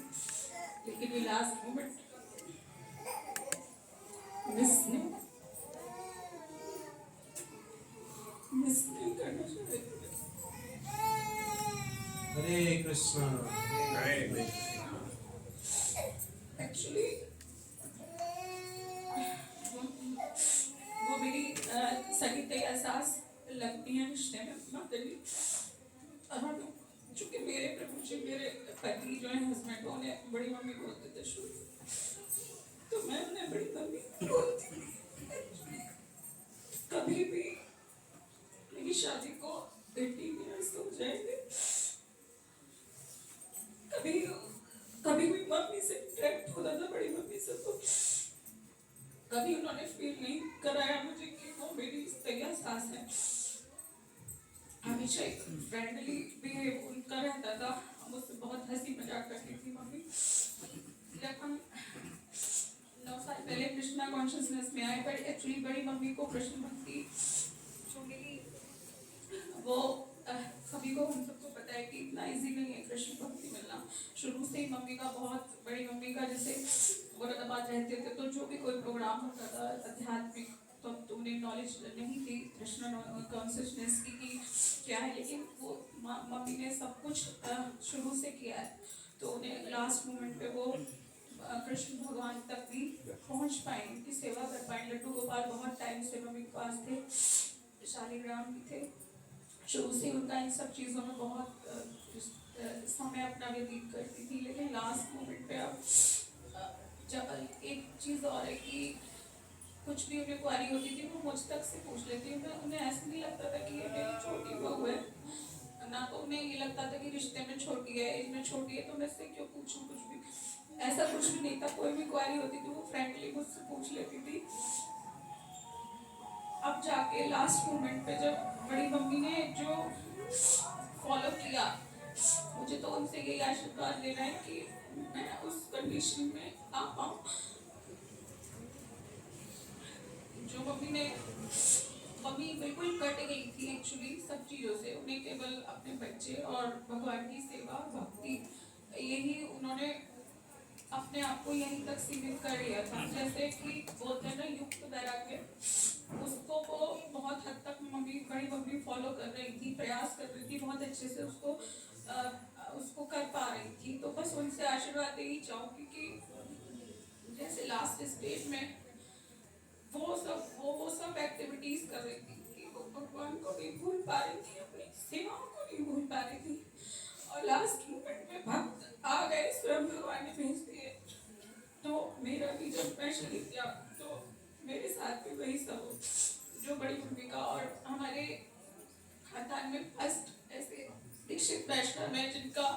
लेकिन ये लास्ट मोमेंट मिस नहीं करना चाहती। हरे कृष्णा। एक्चुअली वो मेरी सही एहसास लगती है रिश्ते में माता जी। चूँकि मेरे प्रभु जी, मेरे पति जो है हस्बैंड, उन्हें बड़ी मम्मी बोलते थे शुरू, तो मैं उन्हें बड़ी मम्मी बोलती। कभी भी मेरी शादी को 18 ईयर्स हो जाएंगे, कभी भी मम्मी से इंटरेक्ट होता था बड़ी मम्मी से, तो हमेशा एक फ्रेंडली बिहेव उनका रहता था, मुझसे बहुत हंसी मजाक करती थी मम्मी। जब हम 9 साल पहले कृष्णा कॉन्शियसनेस में आए, पर एक्चुअली बड़ी मम्मी को कृष्ण भक्ति जो मिली वो सभी को, हम सबको पता है कि इतना इजी नहीं है कृष्ण भक्ति मिलना। शुरू से ही मम्मी का बहुत, बड़ी मम्मी का जैसे मुरादाबाद रहते थे तो जो भी कोई प्रोग्राम होता था आध्यात्मिक, तो उन्हें नॉलेज नहीं थी कृष्ण कॉन्शियसनेस की कि क्या है, लेकिन वो मम्मी ने सब कुछ शुरू से किया है। तो उन्हें लास्ट मोमेंट पे वो कृष्ण भगवान तक भी पहुंच पाए, उनकी सेवा कर पाए। लड्डू गोपाल बहुत टाइम से मम्मी के पास थे, शालिग्राम भी थे, शुरू से उनका इन सब चीज़ों में बहुत समय अपना व्यतीत करती थी। लेकिन लास्ट मोमेंट पे अब जब एक चीज़ और है कि कुछ भी उन्हें क्वारी होती थी वो मुझ तक से पूछ लेती। उन्हें ऐसा नहीं लगता था कि ये मेरी छोटी बहू है, ना तो उन्हें ये लगता था कि रिश्ते में छोटी है, एज में छोटी है तो मैं इससे क्यों पूछूं, कुछ भी ऐसा कुछ भी नहीं था। कोई भी क्वारी होती थी वो फ्रेंकली मुझसे पूछ लेती थी। अब जाके लास्ट मोमेंट पे जब बड़ी मम्मी ने जो फॉलो किया, मुझे तो उनसे यही आशीर्वाद लेना है कि मैं उस कंडीशन में आ पाऊँ जो मम्मी बिल्कुल कट गई थी एक्चुअली सब चीज़ों से। उन्हें केवल अपने बच्चे और भगवान की सेवा भक्ति, यही उन्होंने अपने आप को यहीं तक सीमित कर लिया था। जैसे कि बोलते हैं ना युक्त वैराग्य, उसको वो बहुत हद तक बड़ी मम्मी फॉलो कर रही थी, प्रयास कर रही थी, बहुत अच्छे से उसको कर पा रही थी। तो बस उनसे आशीर्वाद यही चाहूँगी कि जैसे लास्ट स्टेज में वो सब एक्टिविटीज कर रही थी कि वो भगवान को नहीं भूल पा रही थी, अपनी सेवाओं को नहीं भूल पा रही थी, और लास्ट मोमेंट में भक्त आ गए, स्वयं भगवान ने भेज दिए। तो मेरा भी जब मैं शहीद किया तो मेरे साथ भी वही सब जो बड़ी मम्मी का और हमारे खानदान में फर्स्ट ऐसे दीक्षित वैष्णव है जिनका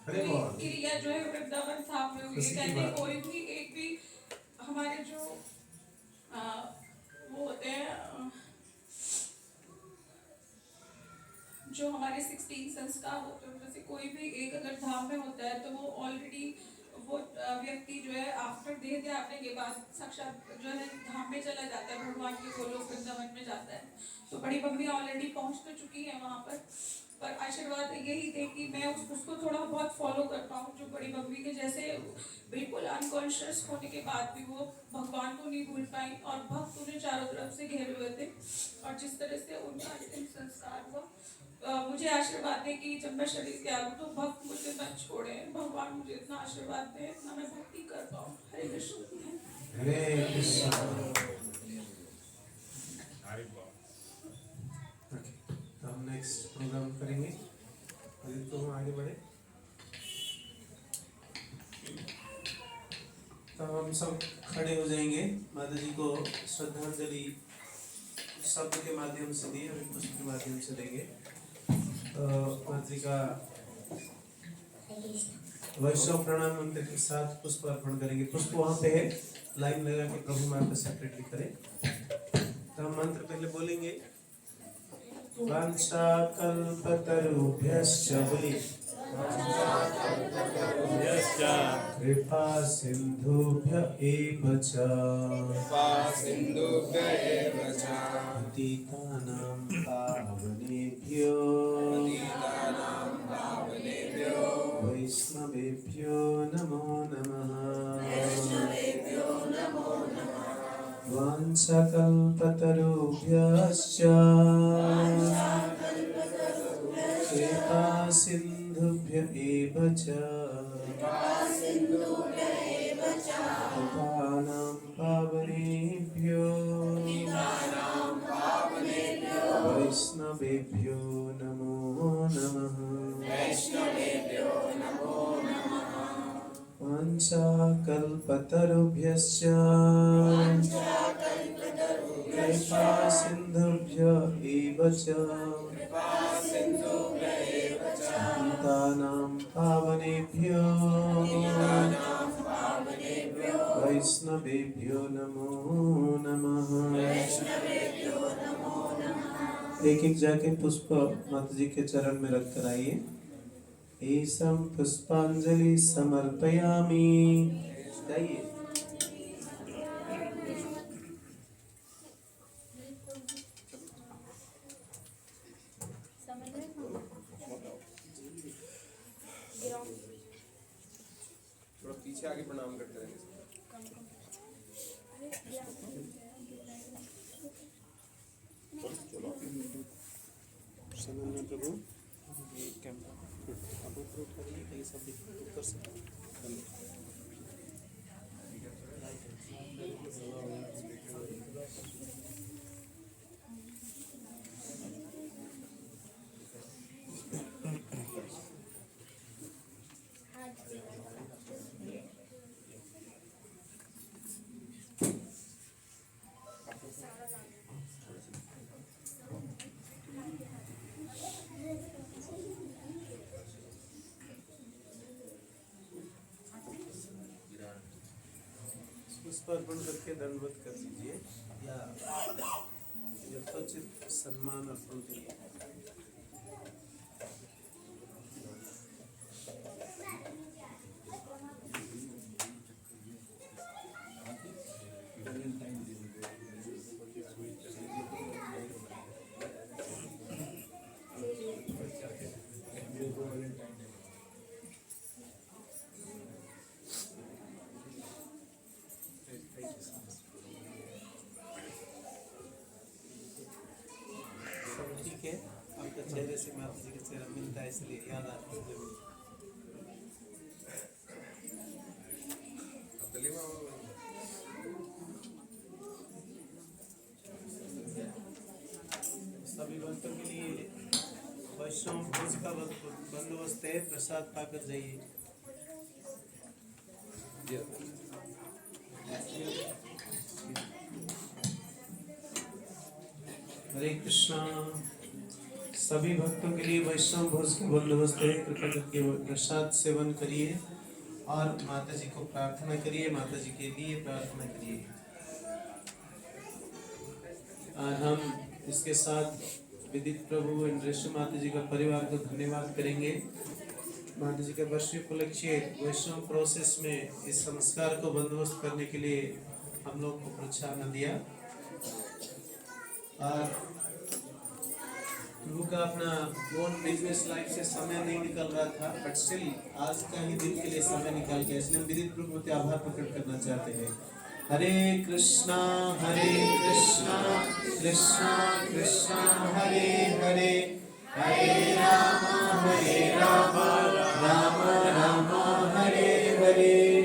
क्रिया जो है वृंदावन धाम में हुई है। कोई भी एक भी हमारे जो वो होते हैं जो हमारे 16 संस्कार होते हैं उनमें से कोई भी एक अगर धाम में होता है तो वो ऑलरेडी वो व्यक्ति जो है आफ्टर देह त्यागने के बाद साक्षात जो है धाम में चला जाता है, भगवान के गोलोक वृंदावन में जाता है। तो बड़ी मम्मी ऑलरेडी पहुंच तो चुकी है वहाँ पर आशीर्वाद यही थे कि मैं उसको थोड़ा बहुत फॉलो कर पाऊँ, जो बड़ी मम्मी के जैसे बिल्कुल अनकॉन्शियस होने के बाद भी वो भगवान को नहीं भूल पाई और भक्त उन्हें चारों तरफ से घेरे हुए थे। और जिस तरह से उनका अंतिम संस्कार हुआ, मुझे आशीर्वाद दे कि जब मैं शरीर त्यागूं तो भक्त मुझे मत छोड़े, भगवान मुझे इतना आशीर्वाद दे, इतना मैं भक्ति कर पाऊँ। हरे कृष्ण। हरे कृष्ण। तो हम नेक्स्ट प्रोग्राम करेंगे, तो हम आगे बढ़े। तो हम सब खड़े हो जाएंगे, माता जी को श्रद्धांजलि शब्द के माध्यम से दी, अभी पुष्प के माध्यम से देंगे। माता जी का वैष्णव प्रणाम मंत्र के साथ पुष्प अर्पण करेंगे। पुष्प वहाँ पे है, लाइन लगा के प्रभु माता सेपरेटली करें। तो हम मंत्र पहले बोलेंगे, वाञ्छाकल्पतरुभ्यश्च कृपा सिन्धुभ्य एव च पतितानां पावनेभ्यो वैष्णवेभ्यो नमो नमः। वाञ्छाकल्पतरुभ्यश्च कृपा सिन्धुभ्य एव च पतितानां पावनेभ्यो वैष्णवेभ्यो नमो नमः। वाञ्छाकल्पतरुभ्यश्च कृपा सिन्धुभ्य एव च पतितानां पावनेभ्यो वैष्णवेभ्यो नमो नमः। एक एक जाके पुष्प माता जी के चरण में रख कर आइए। ईसम पुष्पांजलि समर्पयामि। जाइए। थोड़ा पीछे आगे प्रणाम करते रहेंगे। प्रभु ये कैमरा अब ऊपर उठाइए, ये सब ऊपर से पुष्प अर्पण करके दंडवत कर दीजिए या यथोचित सम्मान अर्पण करिए। सब ठीक है, आपके चेहरे से माता जी का चेहरा मिलता है इसलिए याद आता है। सभी भक्तों के लिए वैष्णव भोज का बंदोबस्त है, प्रसाद पाकर जाइए। हरे कृष्णा। सभी भक्तों के लिए वैष्णव भोज का बंदोबस्त है, कृपया करके प्रसाद सेवन करिए और माता जी को प्रार्थना करिए, माता जी के लिए प्रार्थना करिए। और हम इसके साथ विदित प्रभु एंड रेशम माता जी का परिवार को धन्यवाद करेंगे। माता जी के वर्षीय उपलक्ष्य वैष्णव प्रोसेस में इस संस्कार को बंदोबस्त करने के लिए हम लोग को प्रोत्साहन दिया। और प्रभु का अपना ओन बिजनेस लाइफ से समय नहीं निकल रहा था, बट स्टिल आज का ही दिन के लिए समय निकाल के, इसलिए हम विदित प्रभु के आभार प्रकट करना चाहते हैं। हरे कृष्णा कृष्णा कृष्णा हरे हरे, हरे राम राम राम हरे हरे।